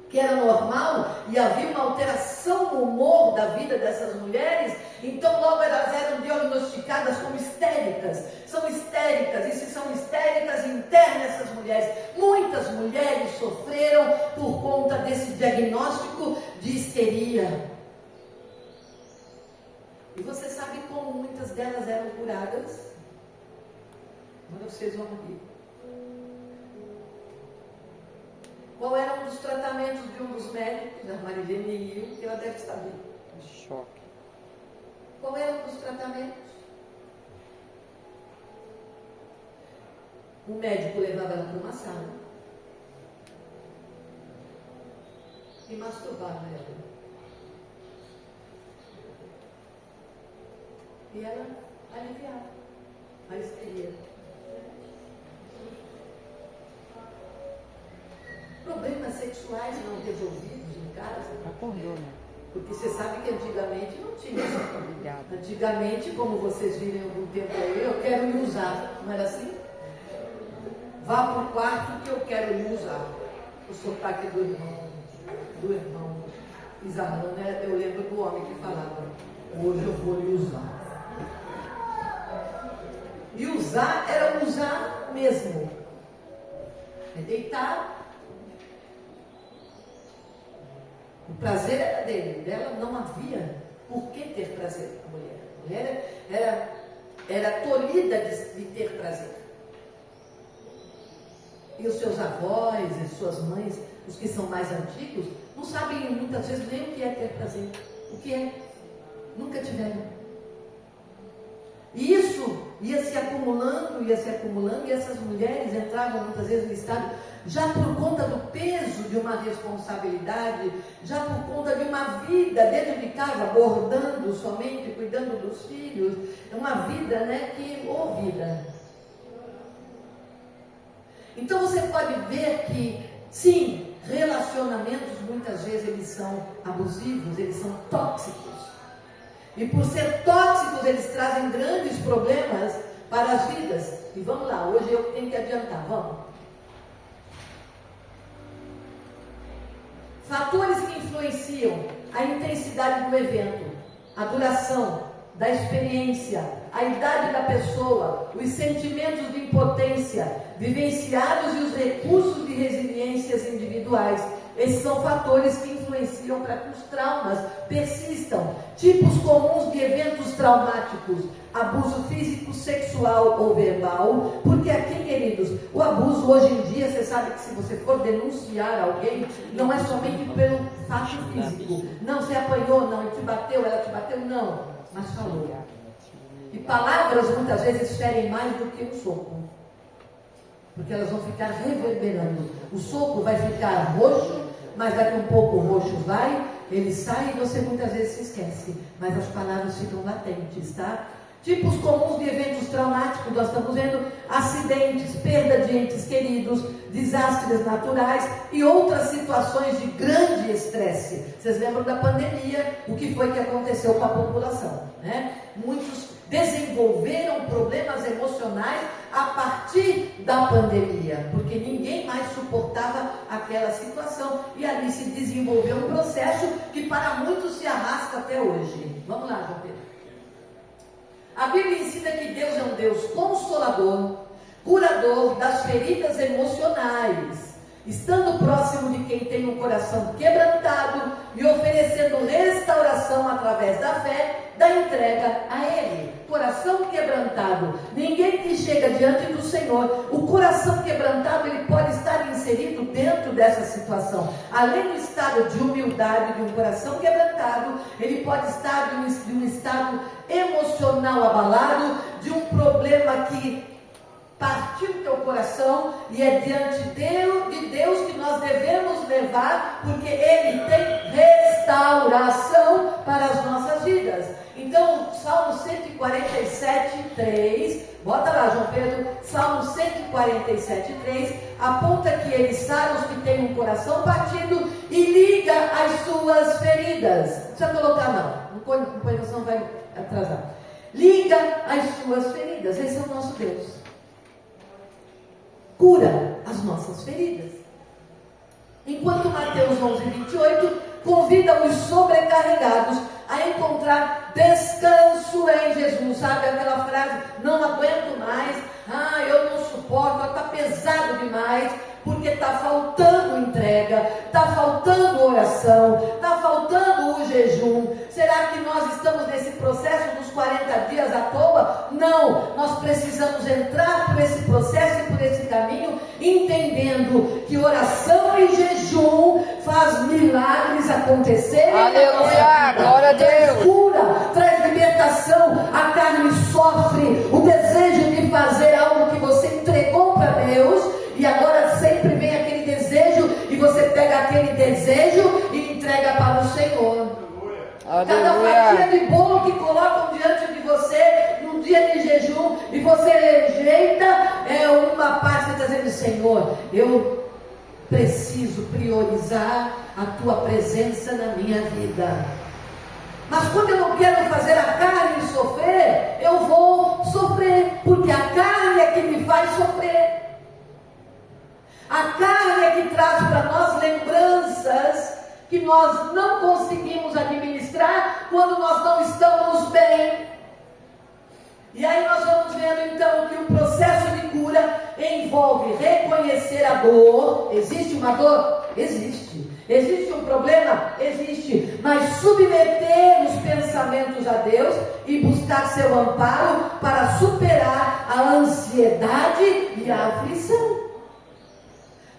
que era normal, e havia uma alteração no humor da vida dessas mulheres. Então logo elas eram diagnosticadas como histéricas. São histéricas, e se são histéricas, interna essas mulheres. Muitas mulheres sofreram por conta desse diagnóstico de histeria. E você sabe como muitas delas eram curadas? Agora vocês vão ouvir. Qual era um dos tratamentos de um dos médicos, a Marilene Hill, que ela deve saber? Choque. Qual era um dos tratamentos? O médico levava ela para uma sala e masturbava ela. E ela aliviava a histeria. Problemas sexuais não resolvidos em casa. Acordou, né? Porque você sabe que antigamente não tinha. Obrigada. Antigamente, como vocês viram algum tempo aí, eu quero lhe usar. Não era assim? Vá para o quarto que eu quero lhe usar. O sotaque do irmão Isarrão, né? Eu lembro do homem que falava: hoje eu vou lhe usar. E usar era usar mesmo. É deitar. O prazer era dele, dela não havia por que ter prazer. A mulher era tolhida de ter prazer. E os seus avós e suas mães, os que são mais antigos, não sabem muitas vezes nem o que é ter prazer. O que é? Nunca tiveram. E isso ia se acumulando, e essas mulheres entravam muitas vezes no estado já por conta do peso de uma responsabilidade, já por conta de uma vida dentro de casa, bordando somente, cuidando dos filhos, é uma vida, né, ou vida. Então você pode ver que, sim, relacionamentos muitas vezes eles são abusivos, eles são tóxicos. E por ser tóxicos, eles trazem grandes problemas para as vidas. E vamos lá, hoje eu tenho que adiantar, vamos. Fatores que influenciam a intensidade do evento, a duração da experiência, a idade da pessoa, os sentimentos de impotência vivenciados e os recursos de resiliências individuais. Esses são fatores que influenciam para que os traumas persistam. Tipos comuns de eventos traumáticos: abuso físico, sexual ou verbal. Porque aqui, queridos, o abuso hoje em dia, você sabe que se você for denunciar alguém, não é somente pelo fato físico. Não, você apanhou, não, ele te bateu, ela te bateu, não. Mas falou. E palavras muitas vezes ferem mais do que um soco. Porque elas vão ficar reverberando. O soco vai ficar roxo, mas daqui um pouco o roxo vai, ele sai e você muitas vezes se esquece. Mas as palavras ficam latentes, tá? Tipos comuns de eventos traumáticos, nós estamos vendo acidentes, perda de entes queridos, desastres naturais e outras situações de grande estresse. Vocês lembram da pandemia, o que foi que aconteceu com a população, né? Muitos desenvolveram problemas emocionais a partir da pandemia, porque ninguém mais suportava aquela situação e ali se desenvolveu um processo que para muitos se arrasta até hoje. Vamos lá, João Pedro. A Bíblia ensina que Deus é um Deus consolador, curador das feridas emocionais, estando próximo de quem tem um coração quebrantado e oferecendo restauração através da fé, da entrega a Ele. Coração quebrantado. Ninguém que chega diante do Senhor, o coração quebrantado, ele pode estar inserido dentro dessa situação. Além do estado de humildade, de um coração quebrantado, ele pode estar de um estado emocional abalado, de um problema que partiu do teu coração, e é diante de Deus que nós devemos levar, porque Ele tem restauração para as nossas vidas. Então, Salmo 147, 3, bota lá, João Pedro, Salmo 147, 3, aponta que Ele sara os que têm um coração partido e liga as suas feridas. Não precisa colocar não põe, não vai atrasar. Liga as suas feridas. Esse é o nosso Deus. Cura as nossas feridas. Enquanto Mateus 11, 28 convida os sobrecarregados a encontrar descanso em Jesus. Sabe aquela frase, não aguento mais, eu não suporto, está pesado demais, porque está faltando entrega, está faltando oração, está faltando o jejum. Será que nós estamos nesse processo dos 40 dias à toa? Não, nós precisamos entrar por esse processo e por esse caminho, entendendo que oração e jejum faz milagres acontecerem. Aleluia, glória a Deus. Traz cura, traz libertação. A carne sofre o desejo de fazer algo que você entregou para Deus, e agora sempre vem aquele desejo, e você pega aquele desejo e entrega para o Senhor. Cada fatia de bolo que colocam diante de você num dia de jejum, e você rejeita, é uma parte que está dizendo: Senhor, eu preciso priorizar a tua presença na minha vida. Mas quando eu não quero fazer a carne sofrer, eu vou sofrer, porque a carne é que me faz sofrer. A carne é que traz para nós lembranças que nós não conseguimos administrar quando nós não estamos bem. E aí nós vamos vendo então que o processo de cura envolve reconhecer a dor. Existe uma dor? Existe. Existe um problema? Existe. Mas submeter os pensamentos a Deus e buscar seu amparo para superar a ansiedade e a aflição.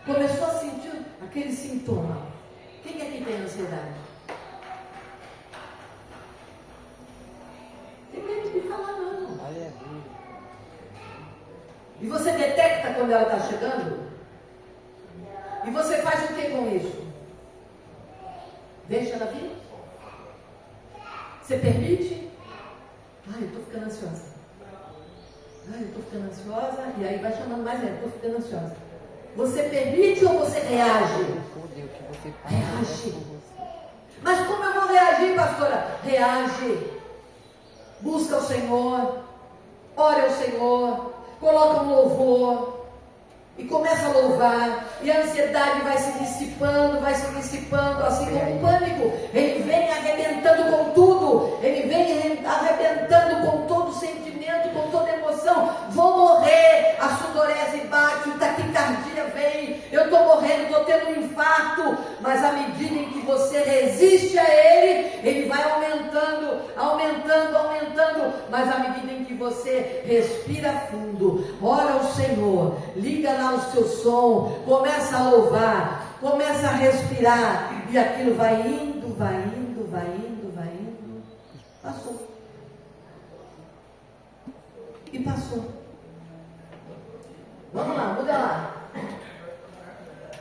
Começou a sentir aquele sintoma. Quem é que tem ansiedade? Tem medo de falar não. E você detecta quando ela está chegando? E você faz o que com isso? Deixa ela vir? Você permite? Ai, eu estou ficando ansiosa. Ai, eu estou ficando ansiosa. E aí vai chamando mais ela, estou ficando ansiosa. Você permite ou você reage? Reage. Mas como eu vou reagir, pastora? Reage. Busca o Senhor. Ore ao Senhor. Coloca um louvor. E começa a louvar. E a ansiedade vai se dissipando, assim como o pânico. Ele vem arrebentando com tudo. Ele vem arrebentando com todo sentimento, com toda emoção. Vou morrer. A sudorese bate, o taquicardia vem. Eu estou morrendo, estou tendo um infarto. Mas à medida em que você resiste a ele vai aumentando, aumentando, aumentando. Mas à medida em que você respira fundo, ora ao Senhor, liga lá o seu som, começa a louvar, começa a respirar, e aquilo vai indo, vai indo, vai indo, vai indo. Passou. E passou. Vamos lá, muda lá.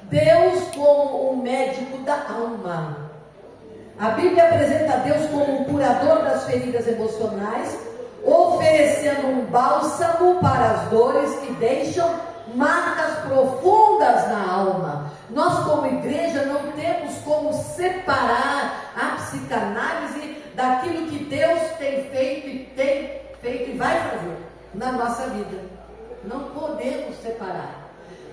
Deus como o médico da alma. A Bíblia apresenta Deus como o curador das feridas emocionais, oferecendo um bálsamo para as dores que deixam marcas profundas na alma. Nós, como igreja, não temos como separar a psicanálise daquilo que Deus tem feito e vai fazer na nossa vida. Não podemos separar.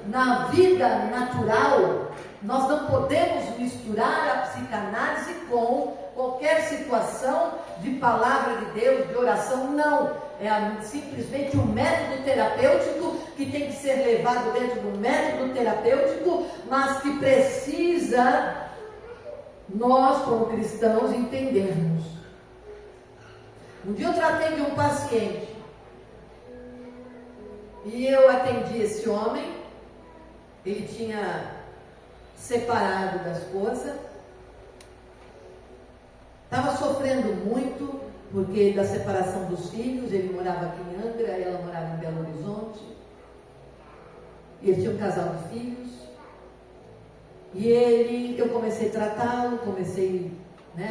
Na vida natural, nós não podemos misturar a psicanálise com qualquer situação de palavra de Deus, de oração, não. É simplesmente um método terapêutico que tem que ser levado dentro do método terapêutico, mas que precisa nós, como cristãos, entendermos. Um dia eu tratei de um paciente e eu atendi esse homem. Ele tinha separado da esposa, estava sofrendo muito, porque da separação dos filhos. Ele morava aqui em Angra, ela morava em Belo Horizonte, e ele tinha um casal de filhos, e eu comecei a tratá-lo,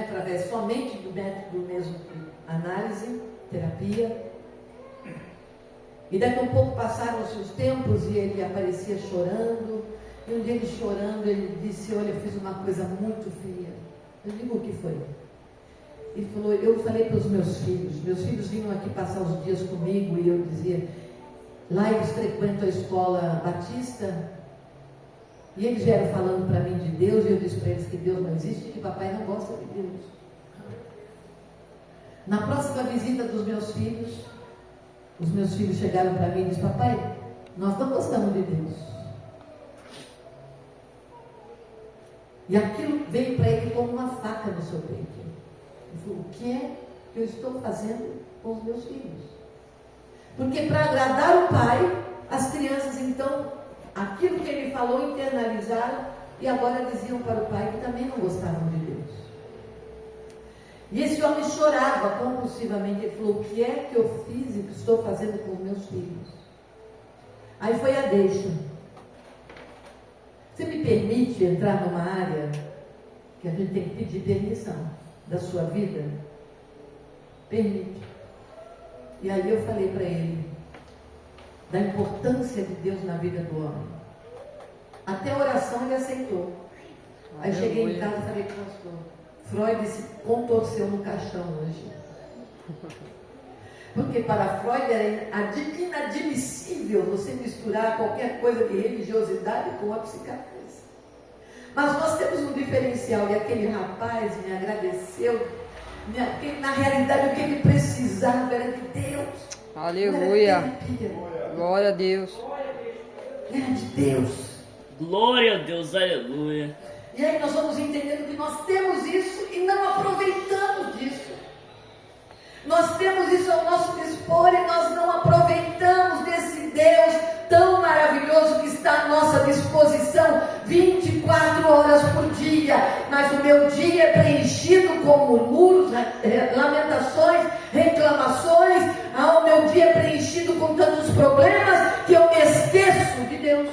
através somente do método mesmo de análise, terapia. E daqui a um pouco passaram-se os tempos e ele aparecia chorando. E um dia ele chorando, ele disse: olha, eu fiz uma coisa muito feia. Eu digo: o que foi? Ele falou: eu falei para os meus filhos vinham aqui passar os dias comigo, e eu dizia, lá eles frequentam a escola batista, e eles vieram falando para mim de Deus, e eu disse para eles que Deus não existe, que papai não gosta de Deus. Na próxima visita dos meus filhos, os meus filhos chegaram para mim e disseram: papai, nós não gostamos de Deus. E aquilo veio para ele como uma faca no seu peito. Ele falou: o que é que eu estou fazendo com os meus filhos? Porque para agradar o pai, as crianças então, aquilo que ele falou, internalizaram, e agora diziam para o pai que também não gostavam de Deus. E esse homem chorava compulsivamente. Ele falou: o que é que eu fiz e o que estou fazendo com os meus filhos? Aí foi a deixa. Você me permite entrar numa área que a gente tem que pedir permissão da sua vida? Permite. E aí eu falei para ele da importância de Deus na vida do homem. Até a oração ele aceitou. Aí cheguei em casa e falei: pastor, Freud se contorceu no caixão hoje. Porque para Freud era inadmissível você misturar qualquer coisa de religiosidade com a psicanálise. Mas nós temos um diferencial, e aquele rapaz me agradeceu. Na realidade, o que ele precisava era de Deus. Aleluia. Glória a Deus. Era de Deus. Glória a Deus, aleluia. E aí nós vamos entendendo que nós temos isso e não aproveitamos disso. Nós temos isso ao nosso dispor e nós não aproveitamos desse Deus tão maravilhoso que está à nossa disposição 24 horas por dia. Mas o meu dia é preenchido com murmúrios, lamentações, reclamações. O meu dia é preenchido com tantos problemas que eu me esqueço de Deus.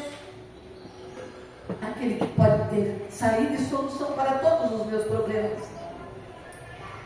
aquele que pode ter saída e solução para todos os meus problemas.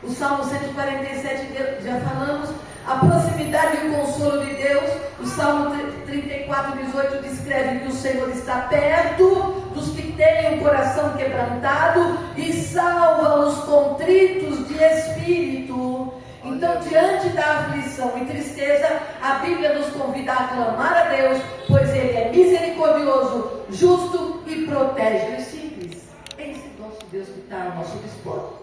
O Salmo 147, já falamos, a proximidade e o consolo de Deus. O Salmo 34, 18 descreve que o Senhor está perto dos que têm o coração quebrantado e salva os contritos de espírito. Então, diante da aflição e tristeza, a Bíblia nos convida a clamar a Deus, pois Ele é misericordioso, justo e protege os simples. É esse nosso Deus que está ao nosso dispor.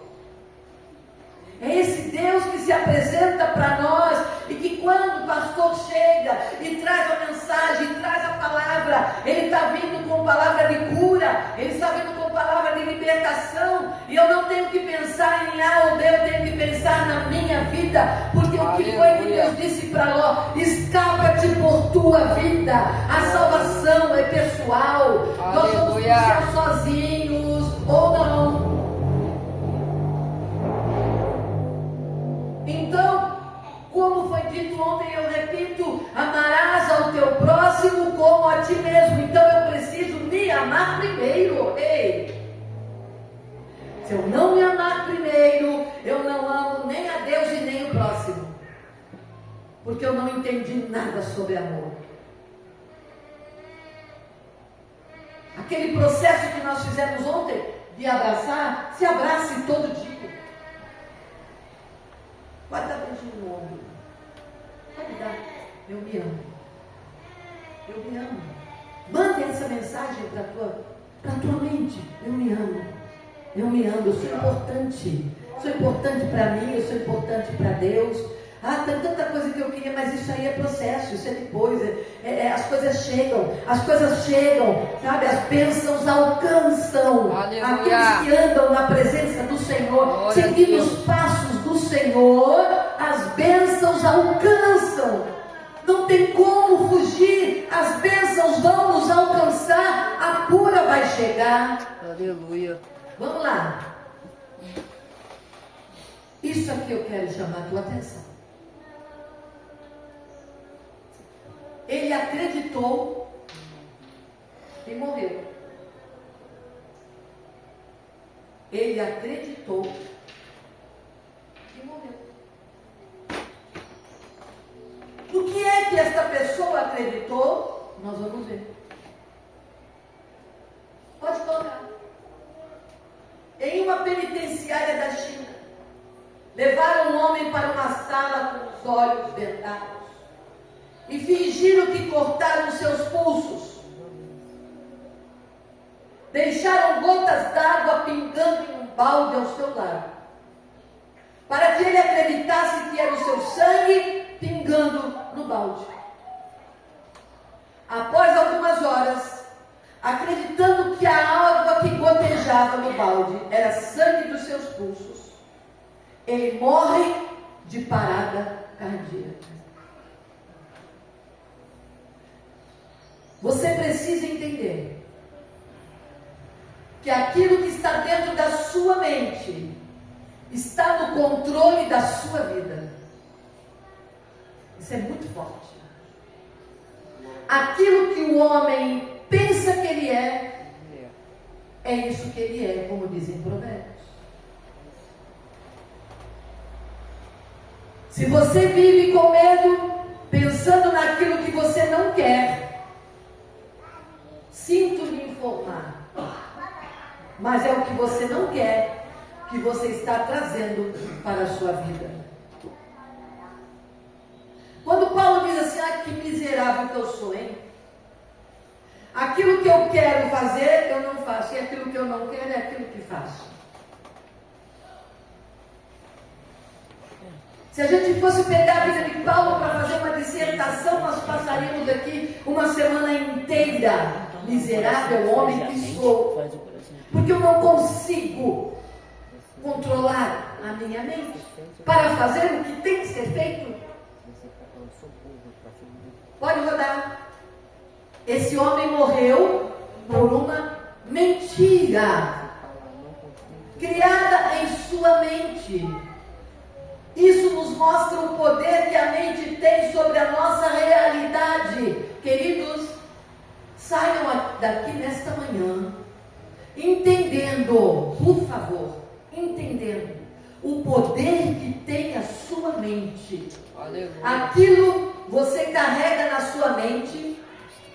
É esse Deus que se apresenta para nós e que quando o pastor chega e traz a mensagem, traz a palavra, ele está vindo com palavra de cura, ele está vindo com palavra de libertação, e eu não tenho que pensar em A ou B, eu tenho que pensar na minha vida, porque o que foi que Deus disse para Ló? Escapa-te por tua vida, a salvação é pessoal, nós vamos pro céu sozinhos ou não. Então, como foi dito ontem, eu repito, amarás ao teu próximo como a ti mesmo. Então eu preciso me amar primeiro. Ei! Se eu não me amar primeiro, eu não amo nem a Deus e nem o próximo, porque eu não entendi nada sobre amor. Aquele processo que nós fizemos ontem de abraçar, se abrace todo dia. Pode dar beijinho no ombro. Pode dar. Eu me amo. Eu me amo. Mande essa mensagem para tua mente. Eu me amo. Eu me amo. Eu sou importante. Sou importante para mim. Eu sou importante para Deus. Tem tanta coisa que eu queria, mas isso aí é processo. Isso é depois. As coisas chegam. As coisas chegam. Sabe? As bênçãos alcançam. Aleluia. Aqueles que andam na presença do Senhor, seguindo os passos do Senhor, as bênçãos alcançam. Não tem como fugir. As bênçãos vão nos alcançar. A cura vai chegar. Aleluia. Vamos lá. Isso aqui eu quero chamar a tua atenção. Ele acreditou e morreu. Ele acreditou e morreu. No que é que esta pessoa acreditou? Nós vamos ver. Pode colocar. Em uma penitenciária da China, levaram um homem para uma sala com os olhos vendados e fingiram que cortaram seus pulsos. Deixaram gotas d'água pingando em um balde ao seu lado, para que ele acreditasse que era o seu sangue pingando no balde. Após algumas horas, acreditando que a água que gotejava no balde era sangue dos seus pulsos, ele morre de parada cardíaca. Você precisa entender que aquilo que está dentro da sua mente está no controle da sua vida. Isso é muito forte. Aquilo que o homem pensa que ele é isso que ele é, como dizem Provérbios. Se você vive com medo, pensando naquilo que você não quer, sinto lhe informar, mas é o que você não quer que você está trazendo para a sua vida. Quando Paulo diz assim, que miserável que eu sou, hein? Aquilo que eu quero fazer, eu não faço, e aquilo que eu não quero é aquilo que faço. Se a gente fosse pegar a vida de Paulo para fazer uma dissertação, nós passaríamos aqui uma semana inteira. Miserável homem que sou, porque eu não consigo controlar a minha mente para fazer o que tem que ser feito. Pode rodar. Esse homem morreu por uma mentira criada em sua mente. Isso nos mostra o poder que a mente tem sobre a nossa realidade. Queridos, saiam daqui nesta manhã entendendo, por favor, entendendo o poder que tem a sua mente. Aleluia. Aquilo você carrega na sua mente,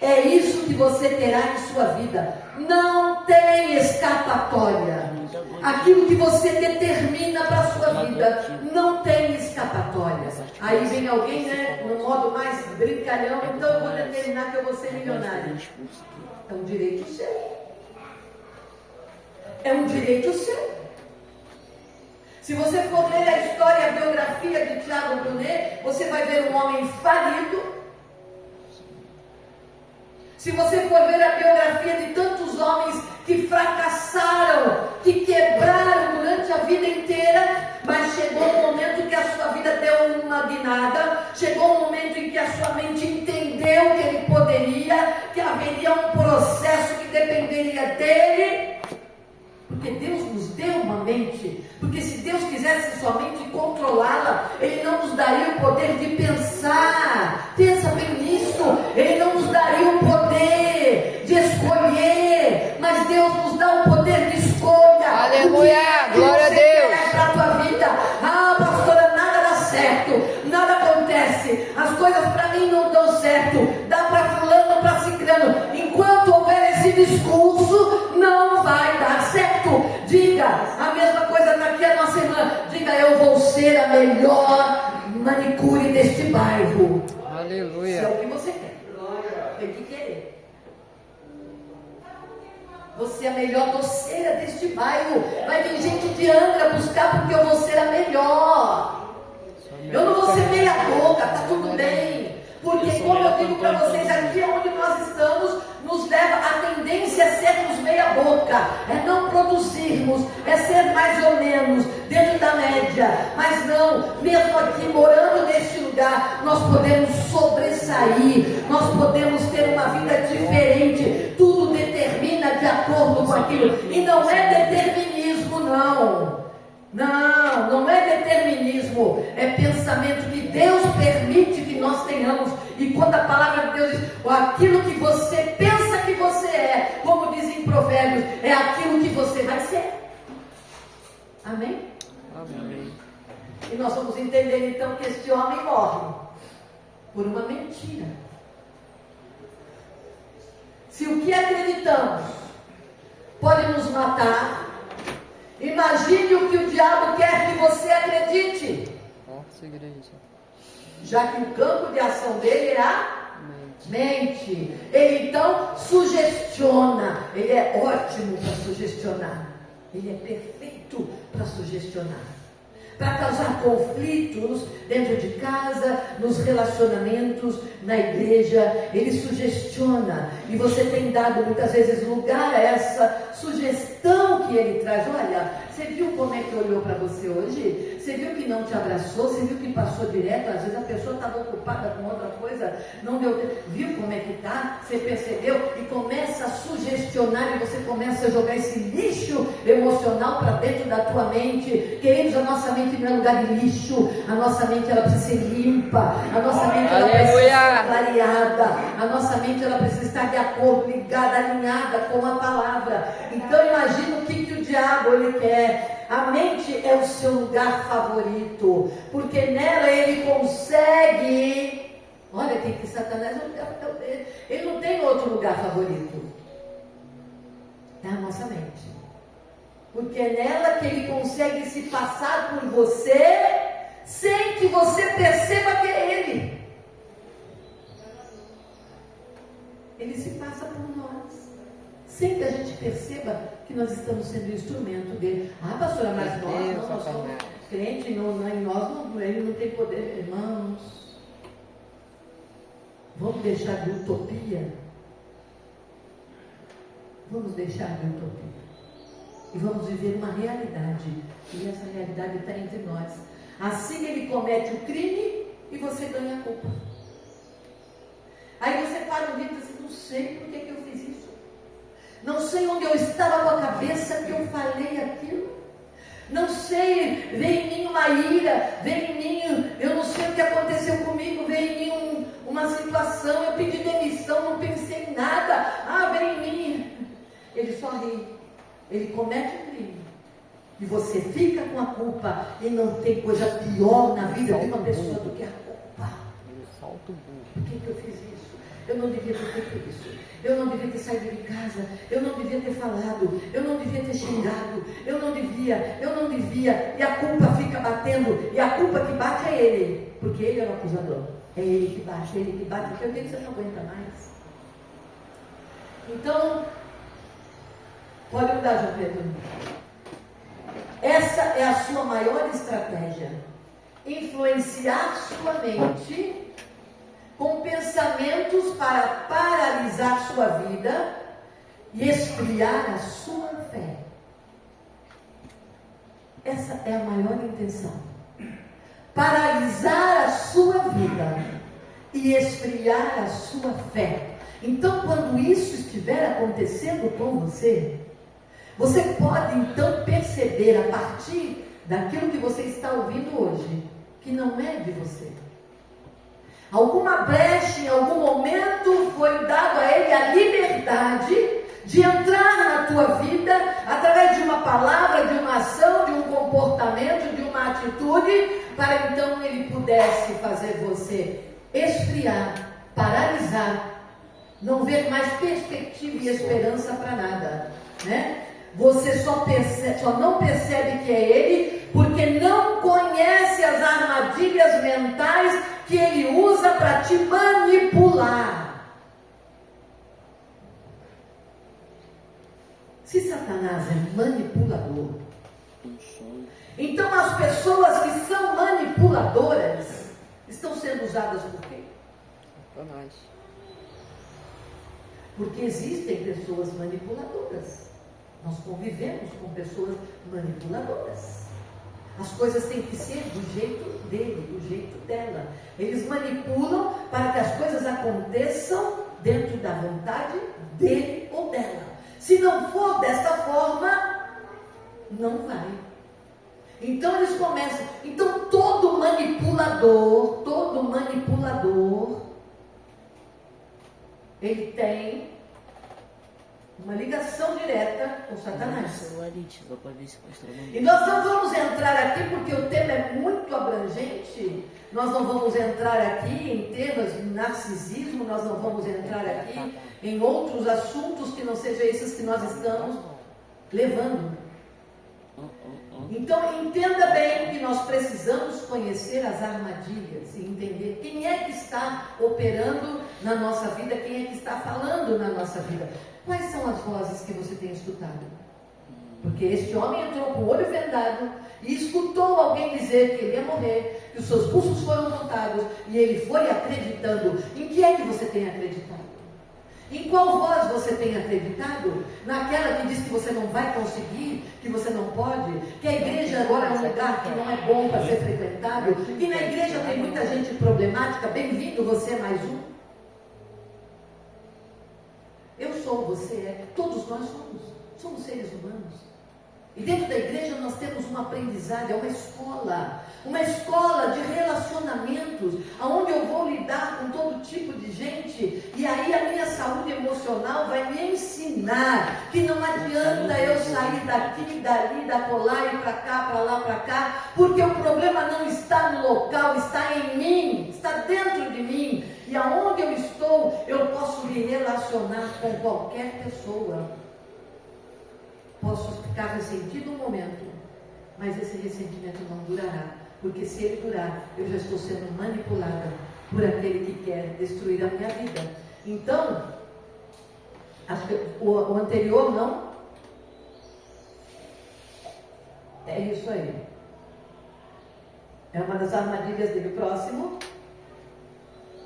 é isso que você terá em sua vida. Não tem escapatória. Aquilo que você determina para a sua vida, não tem escapatória. Aí vem alguém, né, no modo mais brincalhão, então eu vou determinar que eu vou ser milionário. É um direito seu. É um direito seu. Se você for ler a história, a biografia de Tiago Brunet, você vai ver um homem falido. Se você for ver a biografia de tantos homens que fracassaram, que quebraram durante a vida inteira, mas chegou um momento que a sua vida deu uma guinada, chegou um momento em que a sua mente entendeu que ele poderia, que haveria um processo que dependeria dele, porque Deus nos deu uma mente, porque se Deus quisesse somente controlá-la, Ele não nos daria o poder de pensar. Pensa bem nisso. Ele não nos daria o poder de escolher, mas Deus nos dá o poder de escolha. Aleluia, glória a Deus. Para a tua vida. Ah, pastora, nada dá certo, nada acontece, as coisas para mim não dão certo, dá para fulano, para ciclano. Enquanto houver esse discurso, não vai dar certo. Diga a mesma coisa daqui a nossa irmã. Diga: eu vou ser a melhor manicure deste bairro. Aleluia. Se é o que você quer, tem que querer. Você é a melhor doceira deste bairro. Vai vir gente de Angra buscar porque eu vou ser a melhor. Eu não vou ser meia boca, tá tudo bem. Porque, como eu digo para vocês, aqui onde nós estamos, nos leva a tendência a sermos meia boca, é não produzirmos, é ser mais ou menos dentro da média. Mas não, mesmo aqui morando neste lugar, nós podemos sobressair, nós podemos ter uma vida diferente. Tudo determina de acordo com aquilo, e não é determinismo, não. Não é determinismo, é pensamento que Deus permite que nós tenhamos. E quando a palavra de Deus diz, aquilo que você pensa que você é, como diz em Provérbios, é aquilo que você vai ser. Amém? Amém. E nós vamos entender então que este homem morre por uma mentira. Se o que acreditamos pode nos matar, imagine o que o diabo quer que você acredite. Nossa igreja. Já que o campo de ação dele é a mente. Ele então sugestiona. Ele é ótimo para sugestionar. Ele é perfeito para sugestionar. Para causar conflitos dentro de casa, nos relacionamentos, na igreja. Ele sugestiona. E você tem dado muitas vezes lugar a essa sugestão que ele traz. Olha, você viu como é que olhou para você hoje? Você viu que não te abraçou? Você viu que passou direto? Às vezes a pessoa estava ocupada com outra coisa, não deu tempo. Viu como é que está? Você percebeu? E começa a sugestionar, e você começa a jogar esse lixo emocional para dentro da tua mente. Queridos, a nossa mente não é lugar de lixo. A nossa mente, ela precisa ser limpa. A nossa mente, ela precisa ser clareada. A nossa mente, ela precisa estar de acordo, ligada, alinhada com a palavra. Então imagina o que o diabo ele quer. A mente é o seu lugar favorito, porque nela ele consegue. Olha que Satanás ele não tem outro lugar favorito. É a nossa mente, porque é nela que ele consegue se passar por você sem que você perceba que é ele. Ele se passa por nós sem que a gente perceba que nós estamos sendo instrumento dele. Ah, pastora, mas nós somos crentes, em nós ele não tem poder. Irmãos, vamos deixar de utopia. Vamos deixar de utopia. E vamos viver uma realidade. E essa realidade está entre nós. Assim ele comete o crime e você ganha a culpa. Aí você para um dia e diz assim, não sei por que eu fiz isso. Não sei onde eu estava com a cabeça que eu falei aquilo. Não sei, veio em mim uma ira, veio em mim, eu não sei o que aconteceu comigo, veio em mim uma situação, eu pedi demissão, não pensei em nada. Ah, veio em mim. Ele só ri. ele comete um crime. E você fica com a culpa, e não tem coisa pior na vida de uma pessoa do que a culpa. Por que eu fiz isso? Eu não devia ter feito isso. Eu não devia ter saído de casa. Eu não devia ter falado. Eu não devia ter xingado. Eu não devia. E a culpa fica batendo. E a culpa que bate é ele. Porque ele é o acusador. É ele que bate, porque eu digo que você não aguenta mais. Então, pode mudar, João Pedro. Essa é a sua maior estratégia. Influenciar sua mente com pensamentos para paralisar sua vida e esfriar a sua fé. Essa é a maior intenção. Paralisar a sua vida e esfriar a sua fé. Então, quando isso estiver acontecendo com você, você pode então perceber a partir daquilo que você está ouvindo hoje, que não é de você. Alguma brecha, em algum momento, foi dado a ele a liberdade de entrar na tua vida através de uma palavra, de uma ação, de um comportamento, de uma atitude, para então ele pudesse fazer você esfriar, paralisar, não ver mais perspectiva e esperança para nada, né? Você só não percebe que é ele porque não conhece as armadilhas mentais que ele usa para te manipular. Se Satanás é manipulador, então as pessoas que são manipuladoras estão sendo usadas por quê? Porque existem pessoas manipuladoras. Nós convivemos com pessoas manipuladoras. As coisas têm que ser do jeito dele, do jeito dela. Eles manipulam para que as coisas aconteçam dentro da vontade dele ou dela. Se não for desta forma, não vai. Então eles começam. Então todo manipulador, ele tem uma ligação direta com Satanás. E nós não vamos entrar aqui porque o tema é muito abrangente. Nós não vamos entrar aqui em temas de narcisismo. Nós não vamos entrar aqui em outros assuntos que não sejam esses que nós estamos levando. Então entenda bem que nós precisamos conhecer as armadilhas e entender quem é que está operando na nossa vida, quem é que está falando na nossa vida. Quais são as vozes que você tem escutado? Porque este homem entrou com o olho vendado e escutou alguém dizer que ele ia morrer, que os seus pulsos foram contados, e ele foi acreditando. Em que é que você tem acreditado? Em qual voz você tem acreditado? Naquela que diz que você não vai conseguir, que você não pode, que a igreja agora é um lugar que não é bom para ser frequentado, que na igreja tem muita gente problemática. Bem-vindo, você é mais um. Eu sou, você é, todos nós somos seres humanos. E dentro da igreja nós temos uma aprendizagem, uma escola de relacionamentos, onde eu vou lidar com todo tipo de gente, e aí a minha saúde emocional vai me ensinar que não adianta eu sair daqui, dali, da colar, ir para cá, para lá, para cá, porque o problema não está no local, está em mim, está dentro de mim, e aonde eu estou, eu posso me relacionar com qualquer pessoa. Posso ficar ressentido um momento, mas esse ressentimento não durará, porque se ele durar, eu já estou sendo manipulada por aquele que quer destruir a minha vida. Então, o anterior não. É isso aí. É uma das armadilhas dele. Próximo.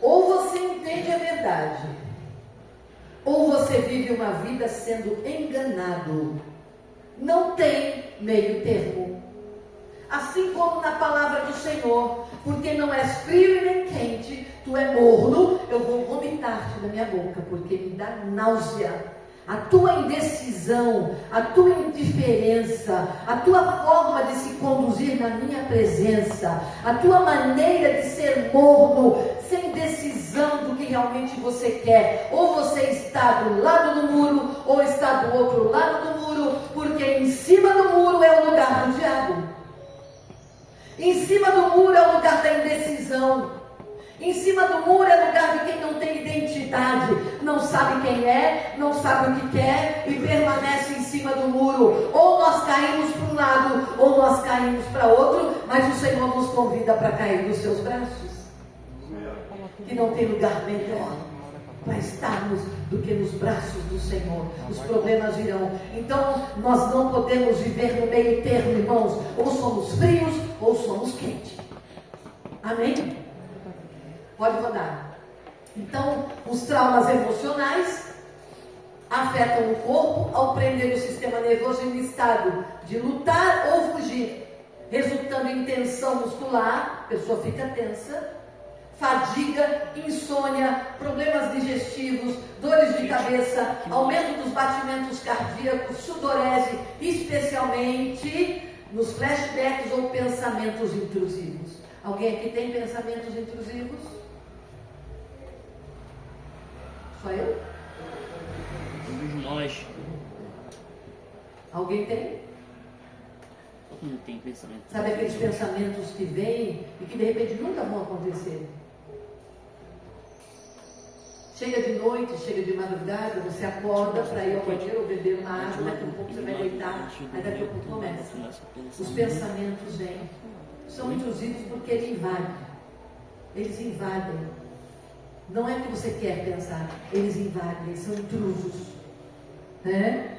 Ou você entende a verdade, ou você vive uma vida sendo enganado. Não tem meio termo. Assim como na palavra do Senhor, porque não és frio e nem quente, tu é morno, eu vou vomitar-te da minha boca, porque me dá náusea. A tua indecisão, a tua indiferença, a tua forma de se conduzir na minha presença, a tua maneira de ser morno, sem decisão do que realmente você quer. Ou você está do lado do muro, ou está do outro lado do muro, porque Porque em cima do muro é o lugar do diabo. Em cima do muro é o lugar da indecisão. Em cima do muro é o lugar de quem não tem identidade, não sabe quem é, não sabe o que quer e permanece em cima do muro. Ou nós caímos para um lado, ou nós caímos para outro, mas o Senhor nos convida para cair nos seus braços. Que não tem lugar melhor para estarmos do que nos braços do Senhor. Os problemas virão. Então nós não podemos viver no meio termo, irmãos. Ou somos frios ou somos quentes. Amém? Pode rodar. Então os traumas emocionais afetam o corpo ao prender o sistema nervoso em um estado de lutar ou fugir, resultando em tensão muscular, a pessoa fica tensa, fadiga, insônia, problemas digestivos, dores de cabeça, aumento dos batimentos cardíacos, sudorese, especialmente nos flashbacks ou pensamentos intrusivos. Alguém aqui tem pensamentos intrusivos? Só eu? Todos nós. Alguém tem? Todo mundo tem pensamento. Sabe aqueles pensamentos que vêm e que de repente nunca vão acontecer? Chega de noite, chega de madrugada, você acorda para ir ao banheiro ou beber uma água, daqui a pouco você vai deitar, aí daqui a pouco começa. Os pensamentos vêm. São intrusivos porque eles invadem. Eles invadem. Não é que você quer pensar, eles invadem, eles são intrusos. Né?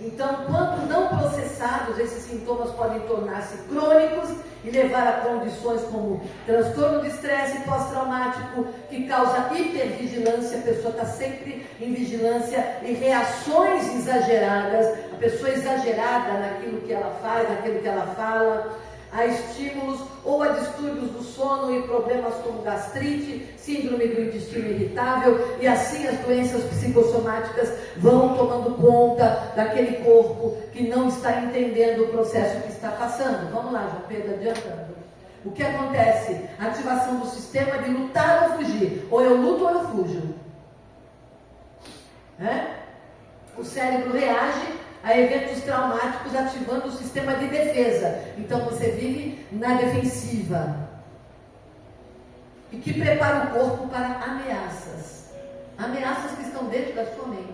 Então, quando não processados, esses sintomas podem tornar-se crônicos e levar a condições como transtorno de estresse pós-traumático, que causa hipervigilância, a pessoa está sempre em vigilância, e reações exageradas, a pessoa exagerada naquilo que ela faz, naquilo que ela fala, a estímulos ou a distúrbios do sono e problemas como gastrite, síndrome do intestino irritável, e assim as doenças psicossomáticas vão tomando conta daquele corpo que não está entendendo o processo que está passando. Vamos lá, João Pedro, adiantando. O que acontece? Ativação do sistema de lutar ou fugir. Ou eu luto ou eu fujo. O cérebro reage a eventos traumáticos, ativando o sistema de defesa. Então você vive na defensiva. E que prepara o corpo para ameaças. Ameaças que estão dentro da sua mente.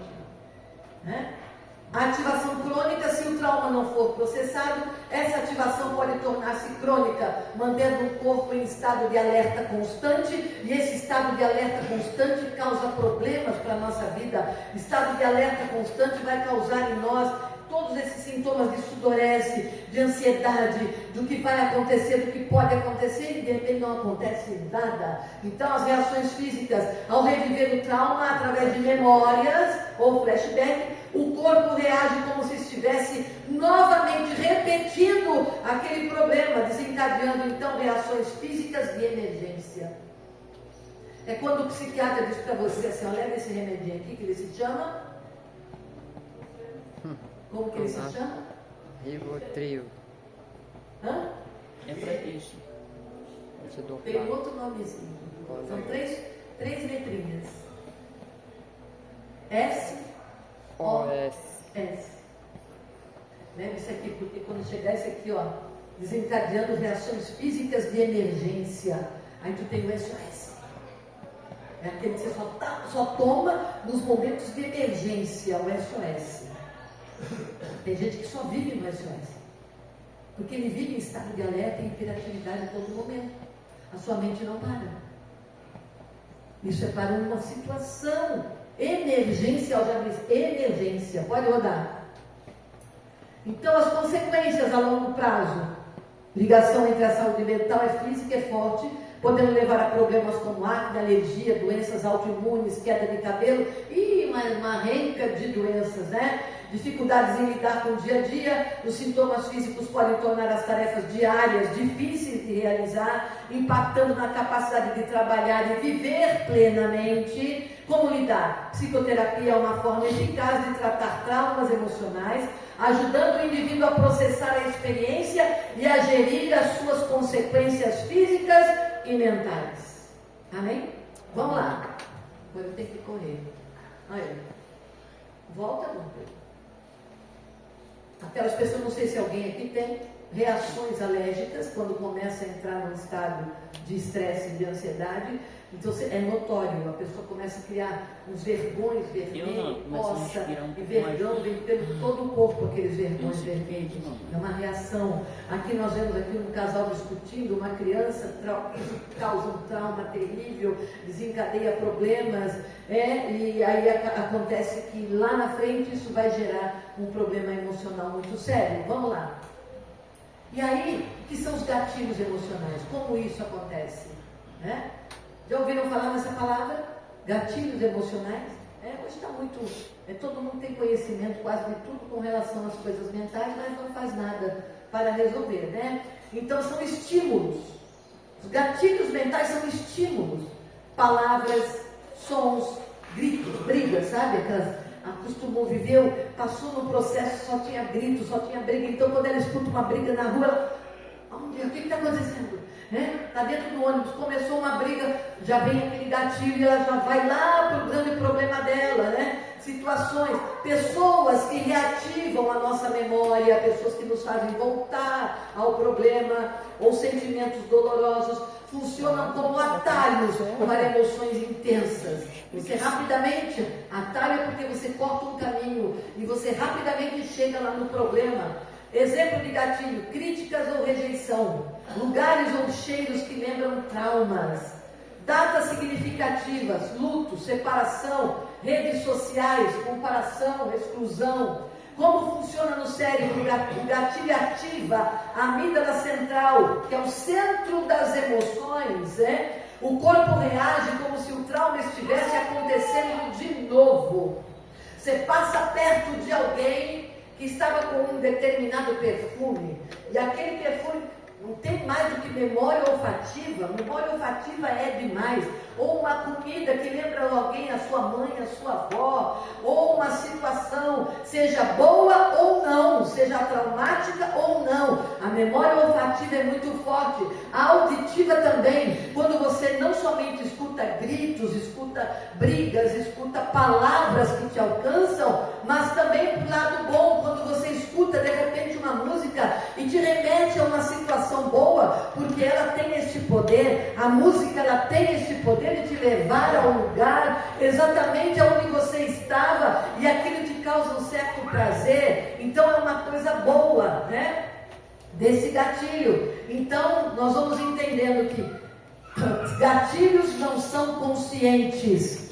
A ativação crônica, se o trauma não for processado, essa ativação pode tornar-se crônica, mantendo o corpo em estado de alerta constante, e esse estado de alerta constante causa problemas para a nossa vida. Estado de alerta constante vai causar em nós todos esses sintomas de sudorese, de ansiedade, do que vai acontecer, do que pode acontecer, e de repente não acontece nada. Então as reações físicas, ao reviver o trauma através de memórias ou flashback, o corpo reage como se estivesse novamente repetindo aquele problema, desencadeando então reações físicas de emergência. É quando o psiquiatra diz para você assim, leva esse remedinho aqui, que ele se chama... Como que ele se chama? Rivotril. É para isso. Tem outro nomezinho. São três letrinhas. S-O-S. Lembre-se aqui, porque quando chegar esse aqui, desencadeando reações físicas de emergência, aí tu tem o SOS. É aquele que você só toma nos momentos de emergência, o SOS. Tem gente que só vive no SOS, porque ele vive em estado de alerta e hiperatividade a todo momento. A sua mente não para. Isso é para uma situação emergencial, já disse, emergência, pode rodar. Então as consequências a longo prazo, ligação entre a saúde mental e física é forte, podendo levar a problemas como acne, alergia, doenças autoimunes, queda de cabelo e uma renca de doenças, dificuldades em lidar com o dia a dia. Os sintomas físicos podem tornar as tarefas diárias difíceis de realizar, impactando na capacidade de trabalhar e viver plenamente. Como lidar? Psicoterapia é uma forma eficaz de tratar traumas emocionais, ajudando o indivíduo a processar a experiência e a gerir as suas consequências físicas e mentais. Amém? Vamos lá. Agora eu tenho que correr. Aí. Volta, não. Aquelas pessoas, não sei se alguém aqui tem reações alérgicas quando começa a entrar num estado de estresse e de ansiedade. Então é notório, a pessoa começa a criar uns vergões vermelhos, coça e vergão, vem pelo todo o corpo aqueles vergões vermelhos. É uma reação. Aqui nós vemos aqui um casal discutindo, uma criança causa um trauma terrível, desencadeia problemas, e aí acontece que lá na frente isso vai gerar um problema emocional muito sério. Vamos lá. E aí, o que são os gatilhos emocionais? Como isso acontece? Né? Já ouviram falar nessa palavra? Gatilhos emocionais? Hoje está muito... todo mundo tem conhecimento quase de tudo com relação às coisas mentais, mas não faz nada para resolver, né? Então são estímulos. Os gatilhos mentais são estímulos. Palavras, sons, gritos, brigas, sabe? Acostumou, viveu, passou no processo, só tinha grito, só tinha briga. Então quando ela escuta uma briga na rua, o que está acontecendo? Está dentro do ônibus, começou uma briga, já vem aquele gatilho e ela já vai lá para o grande problema dela, né? Situações, pessoas que reativam a nossa memória, pessoas que nos fazem voltar ao problema, ou sentimentos dolorosos, funcionam como atalhos para emoções intensas. Você rapidamente, atalho é porque você corta um caminho e você rapidamente chega lá no problema. Exemplo de gatilho: críticas ou rejeição, lugares ou cheiros que lembram traumas, datas significativas, luto, separação, redes sociais, comparação, exclusão. Como funciona no cérebro? O gatilho ativa a amígdala central, que é o centro das emoções, O corpo reage como se o trauma estivesse acontecendo de novo. Você passa perto de alguém que estava com um determinado perfume, e aquele perfume não tem mais do que memória olfativa. Memória olfativa é demais. Ou uma comida que lembra alguém, a sua mãe, a sua avó, ou uma situação, seja boa ou não, seja traumática ou não, a memória olfativa é muito forte. A auditiva também, quando você não somente escuta gritos, escuta brigas, escuta palavras que te alcançam, mas também do lado bom, quando você escuta de repente uma música e te remete a uma situação boa, porque ela tem este poder. A música, ela tem este poder de te levar ao lugar exatamente aonde você estava, e aquilo te causa um certo prazer. Então é uma coisa boa, desse gatilho. Então nós vamos entendendo que os gatilhos não são conscientes.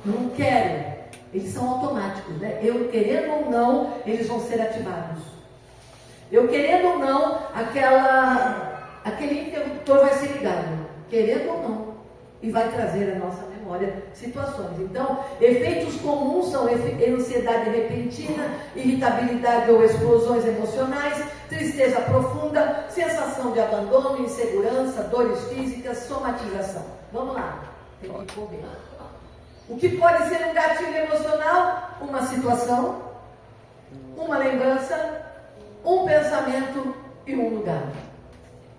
Não quero, eles são automáticos, eu querendo ou não, eles vão ser ativados. Eu querendo ou não, aquele interruptor vai ser ligado, querendo ou não, e vai trazer à nossa memória situações. Então, efeitos comuns são ansiedade repentina, irritabilidade ou explosões emocionais, tristeza profunda, sensação de abandono, insegurança, dores físicas, somatização. Vamos lá, tem que correr. O que pode ser um gatilho emocional? Uma situação, uma lembrança, um pensamento e um lugar.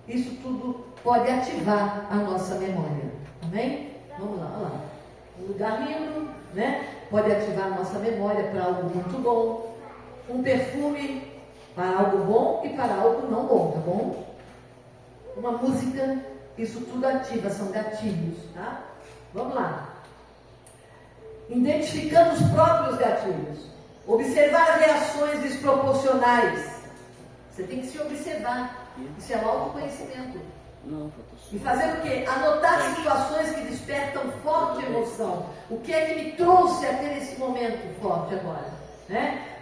Isso tudo pode ativar a nossa memória. Amém? Vamos lá, olha lá. Um lugar lindo, pode ativar a nossa memória para algo muito bom. Um perfume para algo bom e para algo não bom, tá bom? Uma música, isso tudo ativa, são gatilhos, tá? Vamos lá. Identificando os próprios gatilhos. Observar reações desproporcionais. Você tem que se observar. Isso é o autoconhecimento. E fazer o quê? Anotar situações que despertam forte emoção. O que é que me trouxe até esse momento forte agora?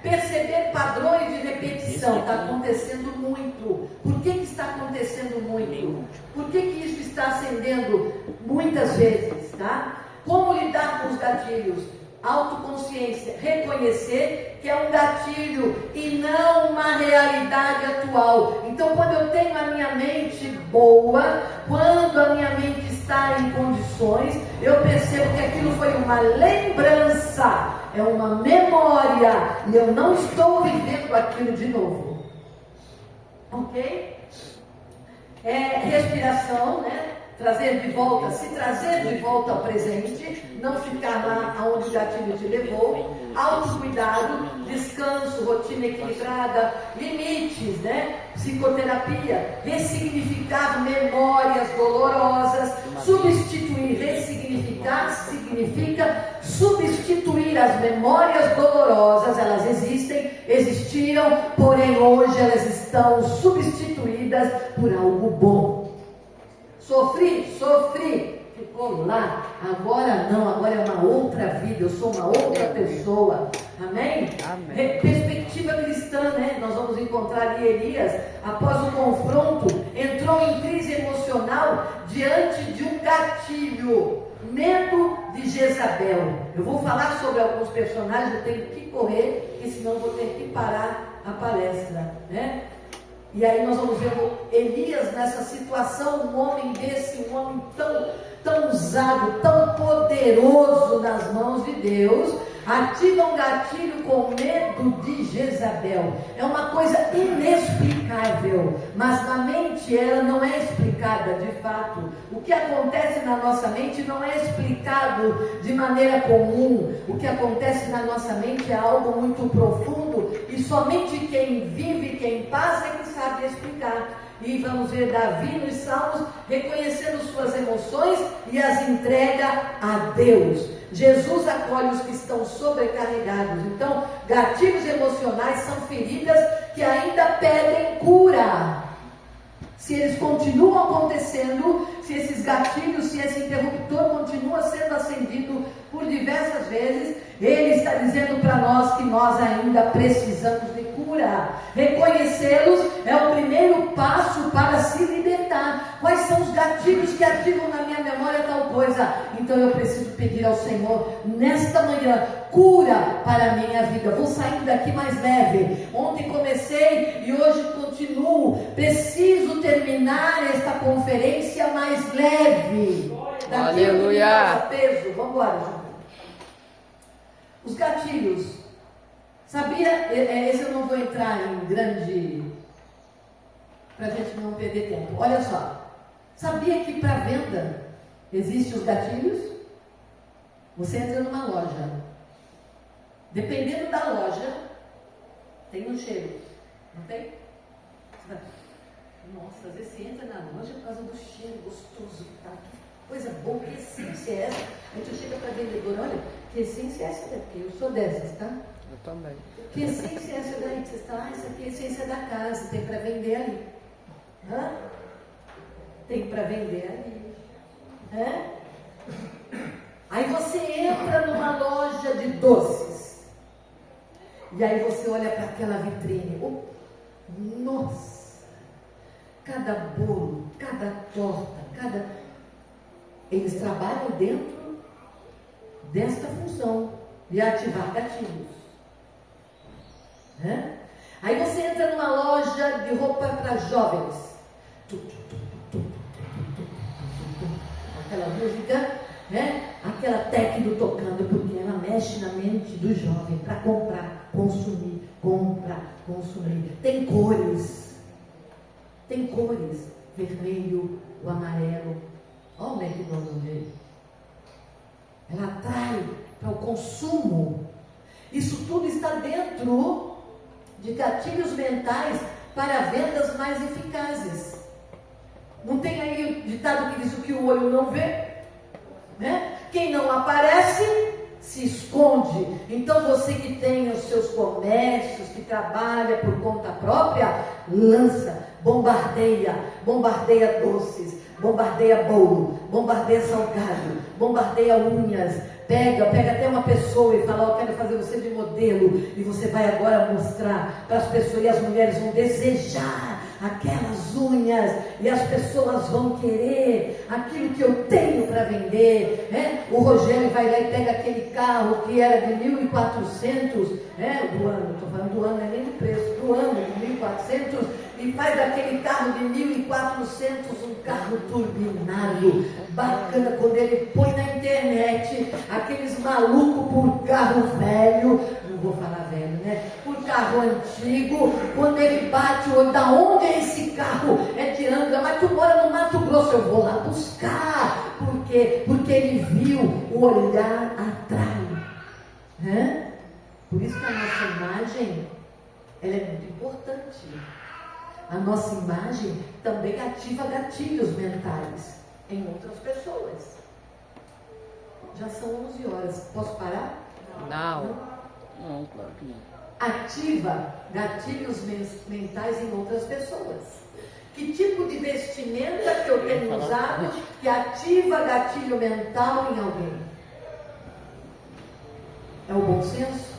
Perceber padrões de repetição. Está acontecendo muito. Por que está acontecendo muito? Por que isso está acendendo muitas vezes? Tá? Como lidar com os gatilhos? Autoconsciência, reconhecer que é um gatilho e não uma realidade atual. Então, quando eu tenho a minha mente boa, quando a minha mente está em condições, eu percebo que aquilo foi uma lembrança, é uma memória, e eu não estou vivendo aquilo de novo. Ok? Respiração, Trazer de volta, se trazer de volta ao presente, não ficar lá aonde o gatilho te levou. Autocuidado, descanso, rotina equilibrada, limites, né? Psicoterapia, ressignificar memórias dolorosas, substituir, ressignificar significa substituir as memórias dolorosas. Elas existiram, porém hoje elas estão substituídas por algo bom. Sofri, ficou lá, agora não, agora é uma outra vida, eu sou uma outra pessoa, amém? Amém. Perspectiva cristã, né? Nós vamos encontrar ali Elias, após o confronto, entrou em crise emocional diante de um gatilho, medo de Jezabel. Eu vou falar sobre alguns personagens, eu tenho que correr, porque senão eu vou ter que parar a palestra, né? E aí nós vamos ver Elias nessa situação, um homem desse, um homem tão usado, tão poderoso nas mãos de Deus, ativa um gatilho com medo de Jezabel. É uma coisa inexplicável, mas na mente ela não é explicada de fato. O que acontece na nossa mente não é explicado de maneira comum. O que acontece na nossa mente é algo muito profundo e somente quem vive, quem passa é que sabe explicar. E vamos ver Davi nos Salmos reconhecendo suas emoções e as entrega a Deus. Jesus acolhe os que estão sobrecarregados. Então, gatilhos emocionais são feridas que ainda pedem cura. Se eles continuam acontecendo, se esses gatilhos, se esse interruptor continua sendo acendido por diversas vezes, ele está dizendo para nós que nós ainda precisamos de cura. Reconhecê-los é o primeiro passo para se libertar. Quais são os gatilhos que ativam na minha memória tal coisa? Então eu preciso pedir ao Senhor, nesta manhã, cura para a minha vida. Vou sair daqui mais leve. Ontem comecei e hoje continuo. Preciso terminar esta conferência mais leve. Aleluia. Peso. Vamos embora, João. Os gatilhos. Sabia? Esse eu não vou entrar em grande, para a gente não perder tempo. Olha só. Sabia que para venda existem os gatilhos? Você entra numa loja. Dependendo da loja, tem um cheiro. Não tem? Nossa, às vezes você entra na loja por causa do cheiro gostoso. Tá? Que coisa boa, que essência é essa? A gente chega para a vendedora, olha, que essência é essa daqui? Eu sou dessas, tá? Eu também. Que essência é essa daí? Você está, essa aqui é a essência da casa, tem para vender ali. Hã? Tem para vender ali. Aí você entra numa loja de doces. E aí você olha para aquela vitrine. Oh, nossa! Cada bolo, cada torta, eles trabalham dentro desta função de ativar gatilhos. Aí você entra numa loja de roupa para jovens. Aquela música, aquela técnica tocando, porque ela mexe na mente do jovem para comprar, consumir, comprar, consumir. Tem cores, vermelho, o amarelo. Olha o McDonald's dele. Ela atrai para o consumo. Isso tudo está dentro de gatilhos mentais para vendas mais eficazes. Não tem aí o ditado que diz o que o olho não vê? Quem não aparece, se esconde. Então você que tem os seus comércios, que trabalha por conta própria, lança, bombardeia doces, bombardeia bolo, bombardeia salgado, bombardeia unhas. Pega até uma pessoa e fala, eu quero fazer você de modelo, e você vai agora mostrar para as pessoas, e as mulheres vão desejar aquelas unhas, e as pessoas vão querer aquilo que eu tenho para vender. O Rogério vai lá e pega aquele carro que era de 1.400, do ano, estou falando do ano, não é nem do preço, do ano de 1.400, e faz daquele carro de 1.400 um carro turbinado, bacana. Quando ele põe na internet, aqueles malucos por carro velho, não vou falar velho, por carro antigo, quando ele bate o olho, da onde é esse carro? É de Angra, mas tu mora no Mato Grosso grosso, eu vou lá buscar, porque ele viu, o olhar atrai. Né? Por isso que a nossa imagem, ela é muito importante. A nossa imagem também ativa gatilhos mentais em outras pessoas. Já são 11 horas. Posso parar? Não. Não, claro que não. Ativa gatilhos mentais em outras pessoas. Que tipo de vestimenta que eu tenho usado que ativa gatilho mental em alguém? É o bom senso?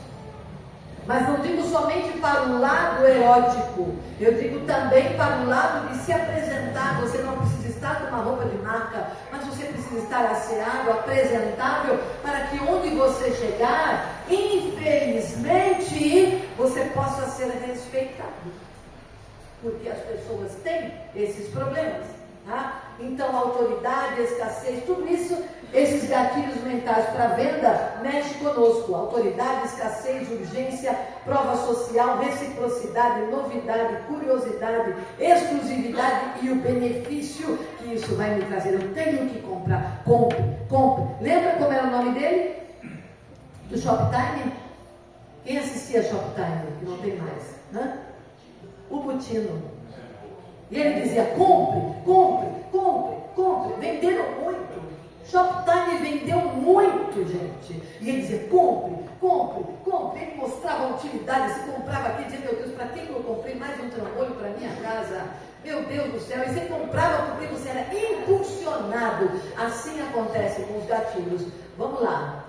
Mas não digo somente para o lado erótico, eu digo também para o lado de se apresentar. Você não precisa estar com uma roupa de marca, mas você precisa estar asseado, apresentável, para que onde você chegar, infelizmente, você possa ser respeitado. Porque as pessoas têm esses problemas. Tá? Então, autoridade, escassez, tudo isso, esses gatilhos mentais para venda, mexe conosco. Autoridade, escassez, urgência, prova social, reciprocidade, novidade, curiosidade, exclusividade e o benefício que isso vai me trazer. Eu tenho que comprar. Compre. Lembra como era o nome dele? Do Shoptime? Quem assistia Shoptime? Que não tem mais. Né? O Butino. E ele dizia, compre. Venderam muito. Shoptime vendeu muito, gente. E ele dizia, compre. Ele mostrava a utilidade, se comprava aqui, dizia, meu Deus, para que eu comprei mais um trambolho para minha casa? Meu Deus do céu. E você comprava porque você era impulsionado. Assim acontece com os gatilhos. Vamos lá.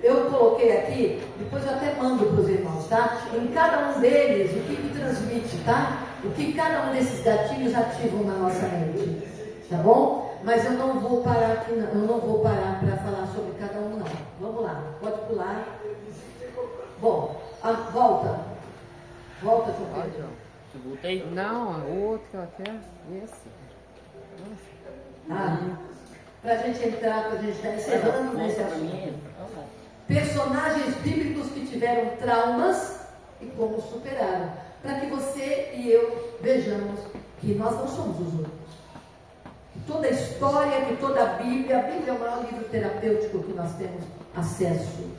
Eu coloquei aqui, depois eu até mando para os irmãos, tá? Em cada um deles, o que transmite, tá? O que cada um desses gatilhos ativam na nossa mente, tá bom? Mas eu não vou parar aqui, eu não vou parar para falar sobre cada um, não. Vamos lá, pode pular. Bom, volta, João Pedro. Você voltei? Não, o outro até, esse. Para a gente entrar, para a gente estar encerrando nesse assunto. Personagens bíblicos que tiveram traumas e como superaram. Para que você e eu vejamos que nós não somos os únicos. Que toda a história, que toda a Bíblia é o maior livro terapêutico que nós temos acesso.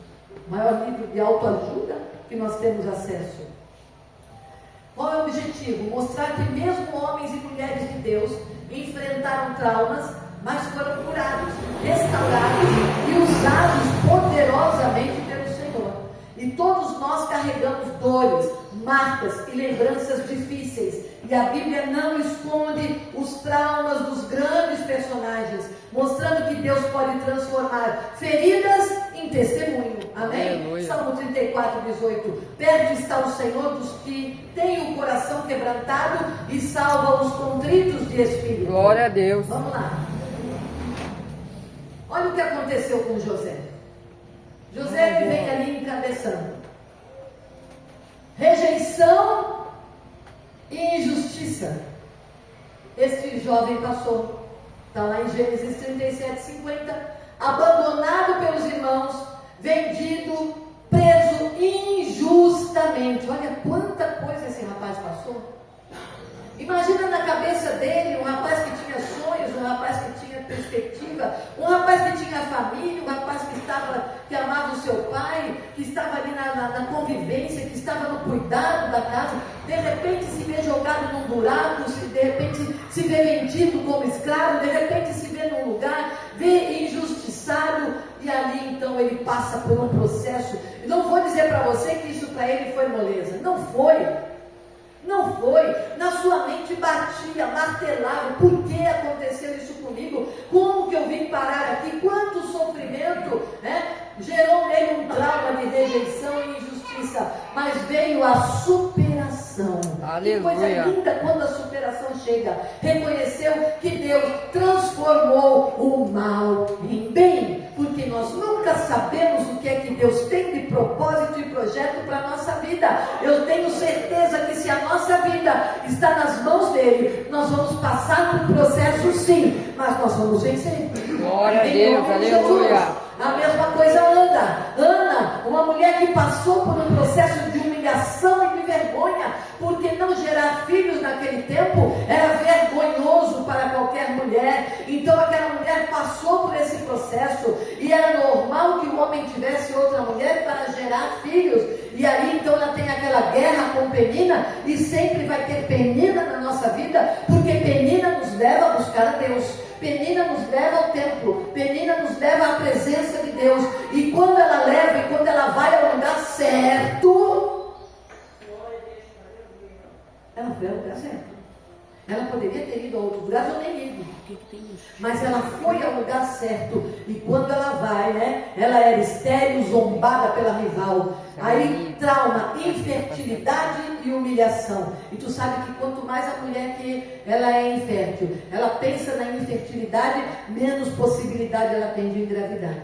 O maior livro de autoajuda que nós temos acesso. Qual é o objetivo? Mostrar que mesmo homens e mulheres de Deus enfrentaram traumas, mas foram curados, restaurados e usados poderosamente pelo Senhor. E todos nós carregamos dores, marcas e lembranças difíceis. E a Bíblia não esconde os traumas dos grandes personagens, mostrando que Deus pode transformar feridas em testemunho. Amém? Aleluia. Salmo 34, 18. Perto está o Senhor dos que têm o coração quebrantado e salva os contritos de espírito. Glória a Deus. Vamos lá. Olha o que aconteceu com José. José vem ali encabeçando. Rejeição e injustiça. Este jovem passou. Está lá em Gênesis 37, 50. Abandonado pelos irmãos, vendido, preso injustamente. Olha quanta coisa esse rapaz passou. Imagina na cabeça dele um rapaz que tinha sonhos, um rapaz que tinha perspectiva, um rapaz que tinha família, um rapaz que amava o seu pai, que estava ali na convivência, que estava no cuidado da casa. De repente se vê jogado num buraco, de repente se vê vendido como escravo, de repente se vê num lugar, vê injustiçado, e ali então ele passa por um processo. E não vou dizer para você que isso para ele foi moleza, não foi. Não foi, na sua mente batia, martelava, por que aconteceu isso comigo? Como que eu vim parar aqui? Quanto sofrimento, né? Gerou nele um trauma de rejeição e injustiça, mas veio a superação. Aleluia. Que coisa linda quando a superação chega. Reconheceu que Deus transformou o mal em bem, porque nós nunca sabemos o que é que Deus tem de propósito e projeto para a nossa vida. Eu tenho certeza que se a nossa vida está nas mãos dele, nós vamos passar por um processo sim, mas nós vamos vencer. Glória a Deus, aleluia. A mesma coisa Ana, uma mulher que passou por um processo de humilhação e de vergonha, porque não gerar filhos naquele tempo era vergonhoso para qualquer mulher. Então aquela mulher passou por esse processo e era normal que o homem tivesse outra mulher para gerar filhos. E aí então ela tem aquela guerra com Penina, e sempre vai ter Penina na nossa vida, porque Penina nos leva a buscar a Deus. Penina nos leva ao templo, Penina nos leva à presença de Deus. E quando ela leva e quando ela vai ao lugar certo, ela foi ao lugar certo. Ela poderia ter ido a outros lugares ou nem ido, mas ela foi ao lugar certo. E quando ela vai, né, ela era estéril, zombada pela rival. Aí trauma, infertilidade e humilhação. E tu sabe que quanto mais a mulher que ela é infértil, ela pensa na infertilidade, menos possibilidade ela tem de engravidar.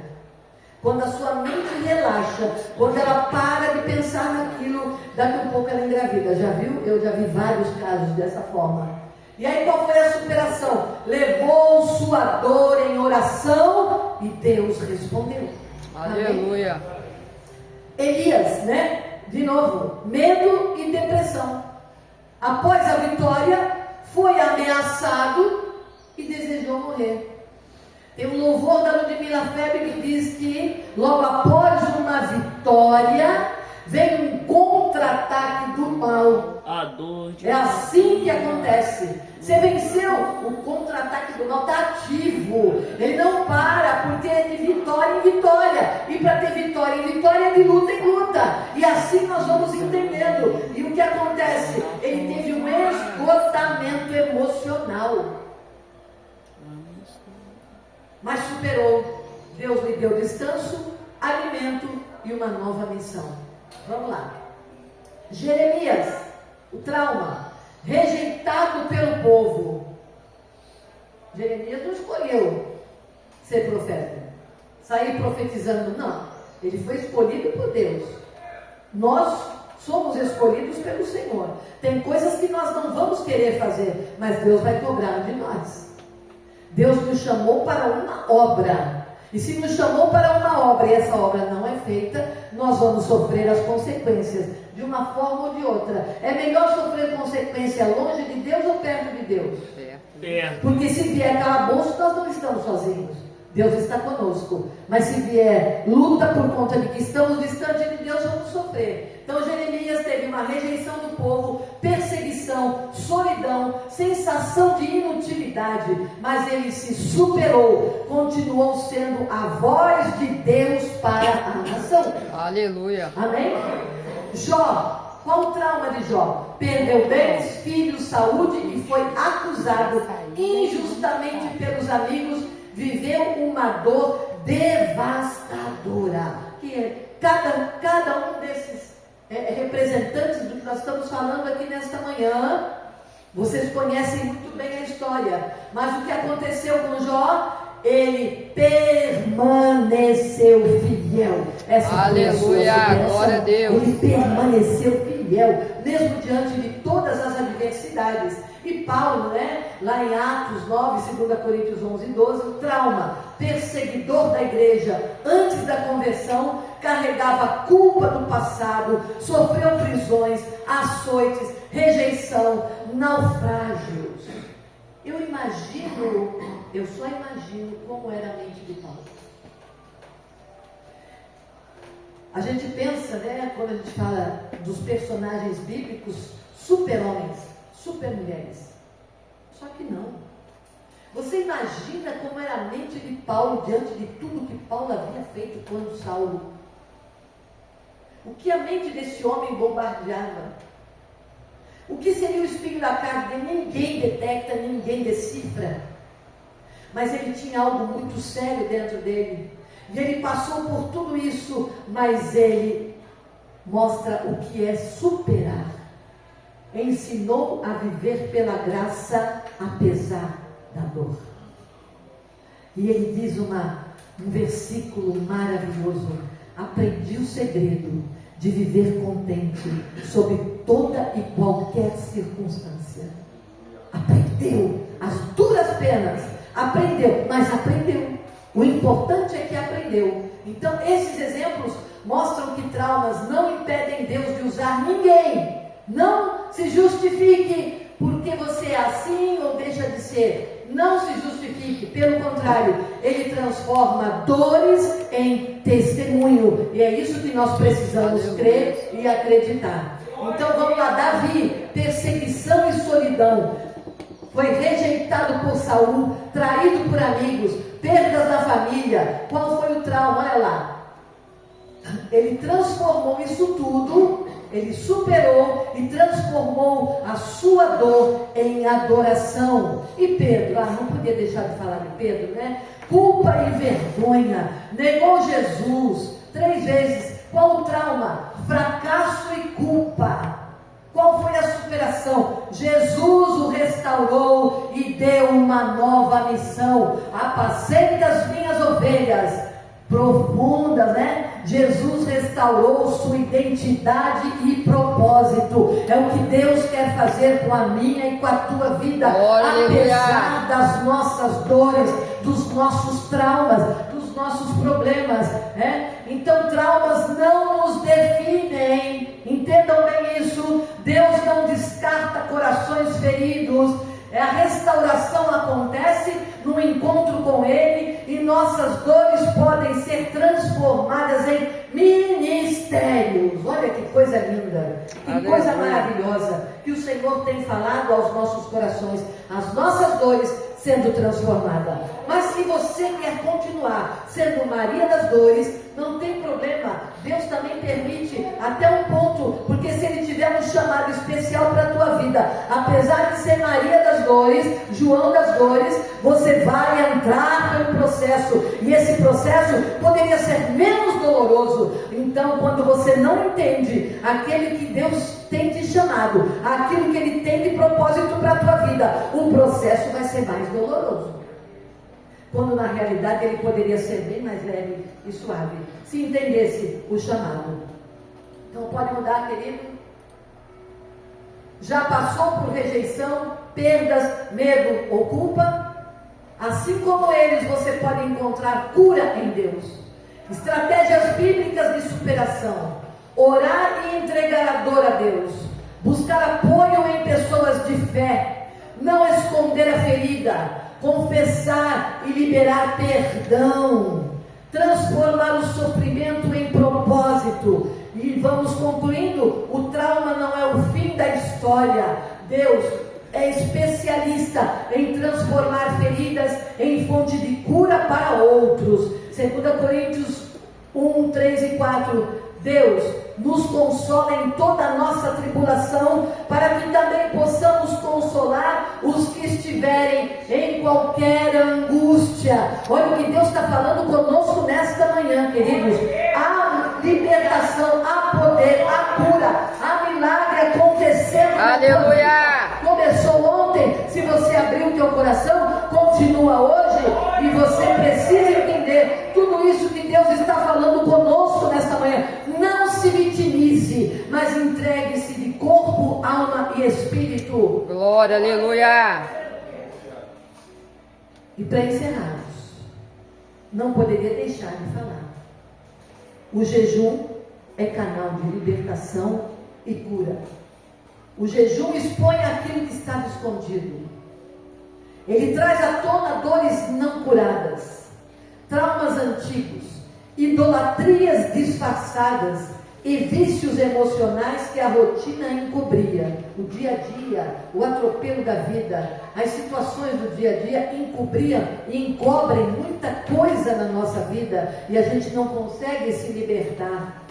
Quando a sua mente relaxa, quando ela para de pensar naquilo, daqui a pouco ela engravida. Já viu? Eu já vi vários casos dessa forma. E aí qual foi a superação? Levou sua dor em oração e Deus respondeu. Aleluia. Amém? Elias, né? De novo, medo e depressão. Após a vitória, foi ameaçado e desejou morrer. Tem um louvor da Ludmila Febre que diz que logo após uma vitória, vem um contra-ataque do mal. A dor de... É assim que acontece. Você venceu, o contra-ataque do mal está ativo. Ele não para, porque é de vitória em vitória. E para ter vitória em vitória, é de luta em luta. E assim nós vamos entendendo. E o que acontece? Ele teve um esgotamento emocional. Mas superou. Deus lhe deu descanso, alimento e uma nova missão. Vamos lá. Jeremias, o trauma, rejeitado pelo povo. Jeremias não escolheu ser profeta, sair profetizando, não. Ele foi escolhido por Deus. Nós somos escolhidos pelo Senhor. Tem coisas que nós não vamos querer fazer, mas Deus vai cobrar de nós. Deus nos chamou para uma obra. E se nos chamou para uma obra e essa obra não é feita, nós vamos sofrer as consequências, de uma forma ou de outra. É melhor sofrer consequência longe de Deus ou perto de Deus? Perto. Porque se vier calabouço, nós não estamos sozinhos. Deus está conosco. Mas se vier luta por conta de que estamos distante de Deus, vamos sofrer. Então Jeremias teve uma rejeição do povo, perseguição, solidão, sensação de inutilidade, mas ele se superou, continuou sendo a voz de Deus para a nação. Aleluia. Amém? Jó, qual o trauma de Jó? Perdeu bens, filhos, saúde e foi acusado injustamente pelos amigos, viveu uma dor devastadora. Que é cada um desses representantes do que nós estamos falando aqui nesta manhã, vocês conhecem muito bem a história, mas o que aconteceu com Jó? Ele permaneceu fiel. Aleluia, glória a Deus. Ele permaneceu fiel, mesmo diante de todas as adversidades. E Paulo, né, lá em Atos 9, 2 Coríntios 11 e 12, o trauma, perseguidor da igreja, antes da conversão, carregava a culpa do passado, sofreu prisões, açoites, rejeição, naufrágios. Eu só imagino como era a mente de Paulo. A gente pensa, né, quando a gente fala dos personagens bíblicos, super-homens, super-mulheres. Só que não. Você imagina como era a mente de Paulo diante de tudo que Paulo havia feito quando Saulo. O que a mente desse homem bombardeava? O que seria o espinho da carne? Ninguém detecta, ninguém decifra. Mas ele tinha algo muito sério dentro dele. E ele passou por tudo isso, mas ele mostra o que é superar. Ensinou a viver pela graça, apesar da dor. E ele diz um versículo maravilhoso: aprendi o segredo de viver contente sob toda e qualquer circunstância. Aprendeu as duras penas, aprendeu, mas aprendeu. O importante é que aprendeu. Então esses exemplos mostram que traumas não impedem Deus de usar ninguém. Não se justifique porque você é assim ou deixa de ser. Não se justifique, pelo contrário, ele transforma dores em testemunho. E é isso que nós precisamos crer e acreditar. Então vamos lá, Davi, perseguição e solidão. Foi rejeitado por Saul, traído por amigos, perdas na família. Qual foi o trauma? Olha lá. Ele transformou isso tudo, ele superou e transformou a sua dor em adoração. E Pedro, não podia deixar de falar de Pedro, né? Culpa e vergonha, negou Jesus 3 vezes. Qual o trauma? Fracasso e culpa. Qual foi a superação? Jesus o restaurou e deu uma nova missão. Apacenta as minhas ovelhas. Profundas, né? Jesus restaurou sua identidade e propósito. É o que Deus quer fazer com a minha e com a tua vida. Apesar das nossas dores, dos nossos traumas, dos nossos problemas, né? Então traumas não nos definem. Entendam bem isso. Deus não descarta corações feridos. A restauração acontece no encontro com Ele, e nossas dores podem ser transformadas em ministérios. Olha que coisa linda, que coisa maravilhosa que o Senhor tem falado aos nossos corações. As nossas dores sendo transformadas. Mas se você quer continuar sendo Maria das dores, não tem problema. Deus também permite até um ponto, porque se Ele tiver um chamado especial para a tua vida, apesar de ser Maria das dores, João das dores, você vai entrar no processo, e esse processo poderia ser menos doloroso. Então, quando você não entende aquele que Deus tem te chamado, aquilo que Ele tem de propósito para a tua vida, o processo vai ser mais doloroso, quando na realidade ele poderia ser bem mais leve e suave, se entendesse o chamado. Então pode mudar, querido? Já passou por rejeição, perdas, medo ou culpa? Assim como eles, você pode encontrar cura em Deus. Estratégias bíblicas de superação: orar e entregar a dor a Deus, buscar apoio em pessoas de fé, não esconder a ferida, confessar e liberar perdão, transformar o sofrimento em propósito. E vamos concluindo: o trauma não é o fim da história. Deus é especialista em transformar feridas em fonte de cura para outros. 2 Coríntios 1, 3 e 4. Deus nos consola em toda a nossa tribulação, para que também possamos consolar os que estiverem em qualquer angústia. Olha o que Deus está falando conosco nesta manhã, queridos. Há libertação, há poder, há cura, há milagre acontecendo. Aleluia! Começou ontem, se você abrir o teu coração, continua hoje, e você precisa entender tudo isso que Deus está falando conosco nesta manhã. Não se vitimize, mas entregue-se de corpo, alma e espírito. Glória, aleluia! E para encerrarmos, não poderia deixar de falar: o jejum é canal de libertação e cura. O jejum expõe aquilo que estava escondido. Ele traz à tona dores não curadas, traumas antigos, idolatrias disfarçadas e vícios emocionais que a rotina encobria. O dia a dia, o atropelo da vida, as situações do dia a dia encobriam e encobrem muita coisa na nossa vida, e a gente não consegue se libertar.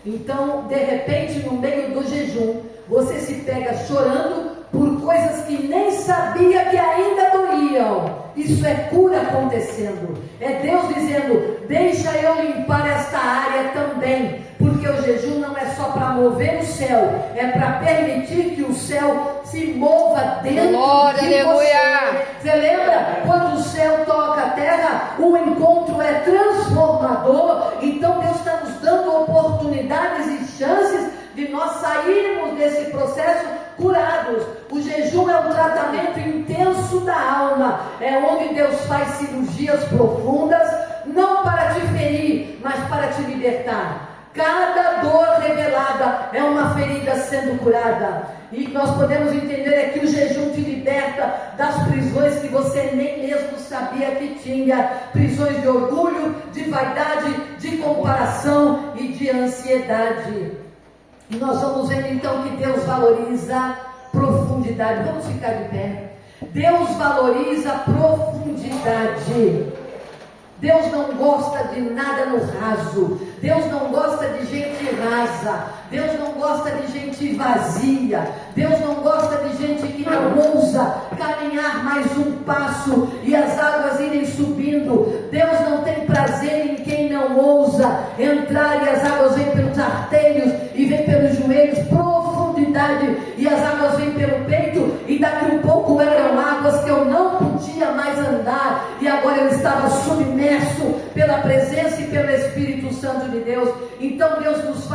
Então, de repente, no meio do jejum, você se pega chorando por coisas que nem sabia que ainda doriam. Isso é cura acontecendo. É Deus dizendo: deixa eu limpar esta área também. Porque o jejum não é só para mover o céu, é para permitir que o céu se mova dentro Glória, de aleluia. você. Você lembra? Quando o céu toca a terra, o encontro é transformador. Então Deus está nos dando oportunidades e chances de nós sairmos desse processo curados. O jejum é um tratamento intenso da alma. É onde Deus faz cirurgias profundas, não para te ferir, mas para te libertar. Cada dor revelada é uma ferida sendo curada. E nós podemos entender é que o jejum te liberta das prisões que você nem mesmo sabia que tinha. Prisões de orgulho, de vaidade, de comparação e de ansiedade. E nós vamos ver então que Deus valoriza profundidade. Vamos ficar de pé. Deus valoriza profundidade. Deus não gosta de nada no raso. Deus não gosta de gente rasa. Deus não gosta de gente vazia. Deus não gosta de gente que não ousa caminhar mais um passo e as águas irem subindo. Deus não tem prazer em quem não ousa entrar e as águas vêm pelos artérios e vêm pelos joelhos, profundidade, e as águas vêm pelo peito, e daqui um pouco eram águas que eu não podia mais andar, e agora eu estava submerso pela presença e pelo Espírito Santo de Deus. Então Deus nos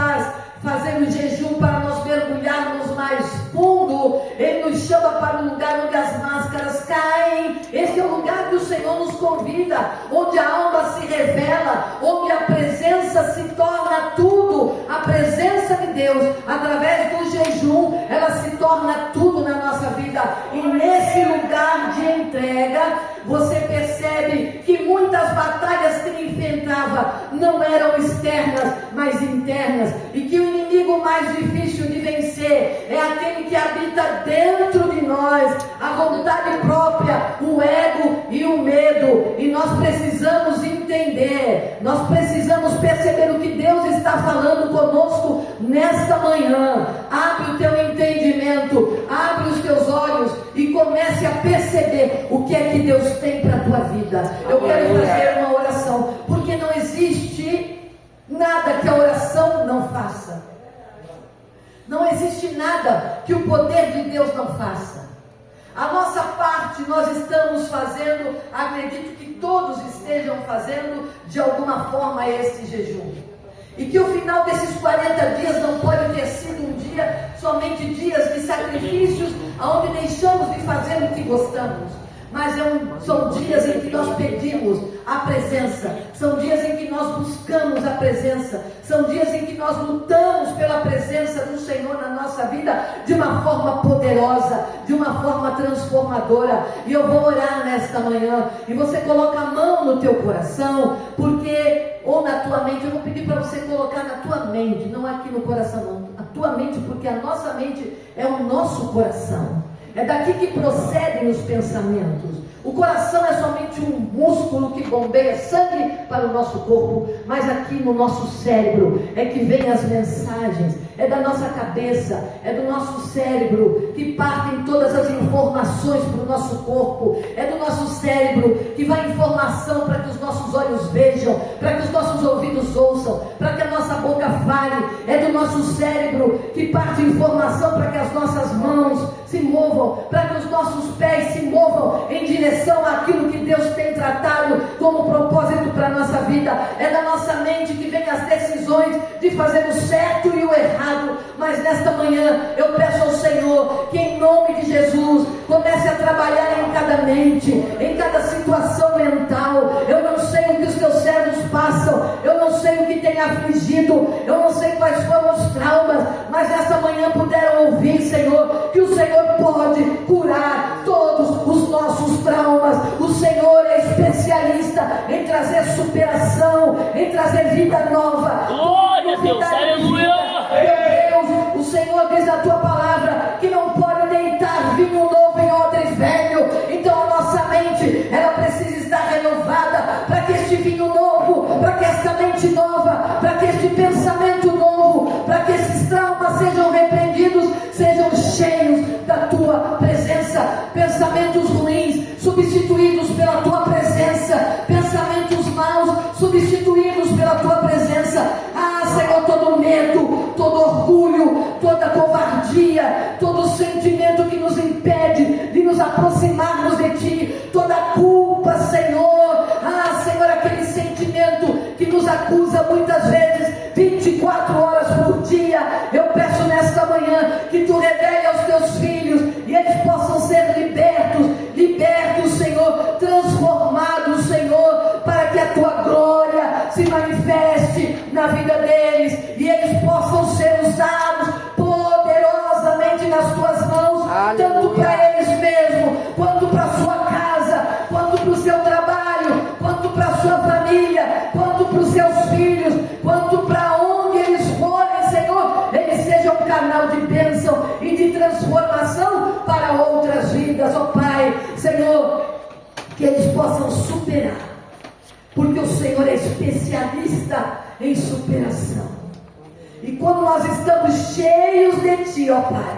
fazendo jejum para nós mergulharmos mais fundo. Ele nos chama para um lugar onde as máscaras caem. Esse é o lugar que o Senhor nos convida, onde a alma se revela, onde a presença se torna tudo. A presença de Deus, através do jejum, ela se torna tudo na nossa vida. E nesse lugar de entrega, você percebe que muitas batalhas que ele enfrentava não eram externas, mas internas, e que o inimigo mais difícil de vencer é aquele que habita dentro de nós, a vontade própria, o ego e o medo. E nós precisamos entender, nós precisamos perceber o que Deus está falando conosco nesta manhã. Abre o teu entendimento, abre os teus olhos e comece a perceber o que é que Deus tem para a tua vida. Eu quero fazer uma oração, porque não existe nada que a oração não faça. Não existe nada que o poder de Deus não faça. A nossa parte nós estamos fazendo, acredito que todos estejam fazendo de alguma forma este jejum. E que o final desses 40 dias não pode ter sido um dia, somente dias de sacrifícios, onde deixamos de fazer o que gostamos. Mas são dias em que nós pedimos a presença, são dias em que nós buscamos a presença, são dias em que nós lutamos pela presença do Senhor na nossa vida de uma forma poderosa, de uma forma transformadora. E eu vou orar nesta manhã, e você coloca a mão no teu coração, porque, ou na tua mente, eu vou pedir para você colocar na tua mente, não aqui no coração não, a tua mente, porque a nossa mente é o nosso coração. É daqui que procedem os pensamentos. O coração é somente um músculo que bombeia sangue para o nosso corpo, mas aqui no nosso cérebro é que vem as mensagens, é da nossa cabeça, é do nosso cérebro que partem todas as informações para o nosso corpo, é do nosso cérebro que vai informação para que os nossos olhos vejam, para que os nossos ouvidos ouçam, para que a nossa boca fale, é do nosso cérebro que parte informação para que as nossas mãos se movam, para que os nossos pés se movam em direção àquilo que Deus tem tratado como propósito para a nossa vida. É da nossa mente que vem as decisões de fazer o certo e o errado. Mas nesta manhã eu peço ao Senhor que em nome de Jesus comece a trabalhar em cada mente, em cada situação mental. Eu não sei o que os teus servos passam, eu não sei o que tem afligido, eu não sei quais foram os traumas, mas nesta manhã puderam ouvir, Senhor, que o Senhor pode curar todos os nossos traumas. O Senhor é especialista em trazer superação, em trazer vida nova. Glória a Deus, aleluia! Meu Deus, o Senhor diz na tua palavra que não pode deitar vinho novo em odre velho. Então a nossa mente, ela precisa estar renovada para que este vinho novo, para que esta mente nova, para que este pensamento novo, para que esses traumas sejam repreendidos, sejam cheios da tua presença. Pensamentos ruins substituídos pela tua presença, pensamentos maus substituídos pela tua presença. Ah, Senhor, todo medo, todo orgulho, toda covardia, todo sentimento que nos impede de nos aproximarmos de ti, toda culpa, Senhor. Ah, Senhor, aquele sentimento que nos acusa muitas vezes 24 horas por dia. Eu peço nesta manhã que tu revele aos teus filhos e eles possam ser libertos, Senhor, transformados, Senhor, para que a tua glória se manifeste na vida deles que eles possam superar, porque o Senhor é especialista em superação. E quando nós estamos cheios de Ti, ó Pai,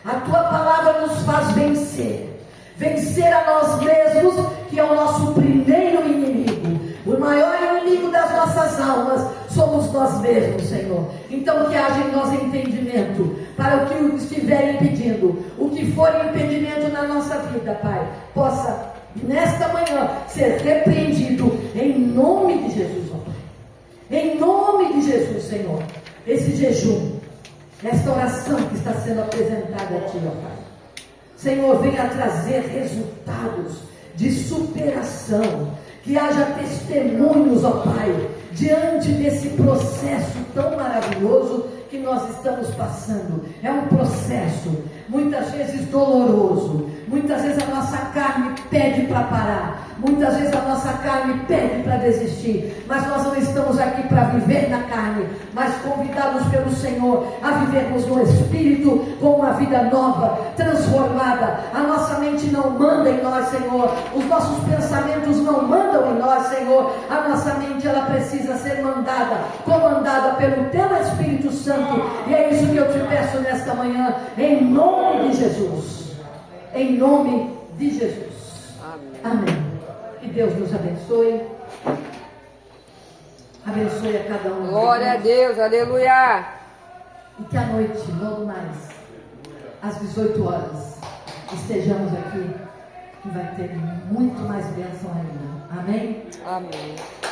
a Tua palavra nos faz vencer a nós mesmos, que é o nosso primeiro inimigo. O maior inimigo das nossas almas somos nós mesmos, Senhor. Então que haja em nós entendimento para o que estiver impedindo, o que for impedimento na nossa vida, Pai, possa nesta manhã ser repreendido em nome de Jesus, ó Pai. Em nome de Jesus, Senhor. Esse jejum, esta oração que está sendo apresentada a Ti, ó Pai, Senhor, venha trazer resultados de superação, que haja testemunhos, ó Pai, diante desse processo tão maravilhoso que nós estamos passando. É um processo muitas vezes doloroso, muitas vezes a nossa carne pede para parar, muitas vezes a nossa carne pede para desistir, mas nós não estamos aqui para viver na carne, mas convidados pelo Senhor a vivermos no Espírito com uma vida nova, transformada. A nossa mente não manda em nós, Senhor, os nossos pensamentos não mandam em nós, Senhor. A nossa mente, ela precisa ser mandada, comandada pelo Teu Espírito Santo, e é isso que eu te peço nesta manhã, em nome de Jesus. Em nome de Jesus. Amém. Que Deus nos abençoe. Abençoe a cada um. Glória a Deus, aleluia. E que à noite, logo mais, às 18 horas, estejamos aqui, que vai ter muito mais bênção ainda. Amém? Amém.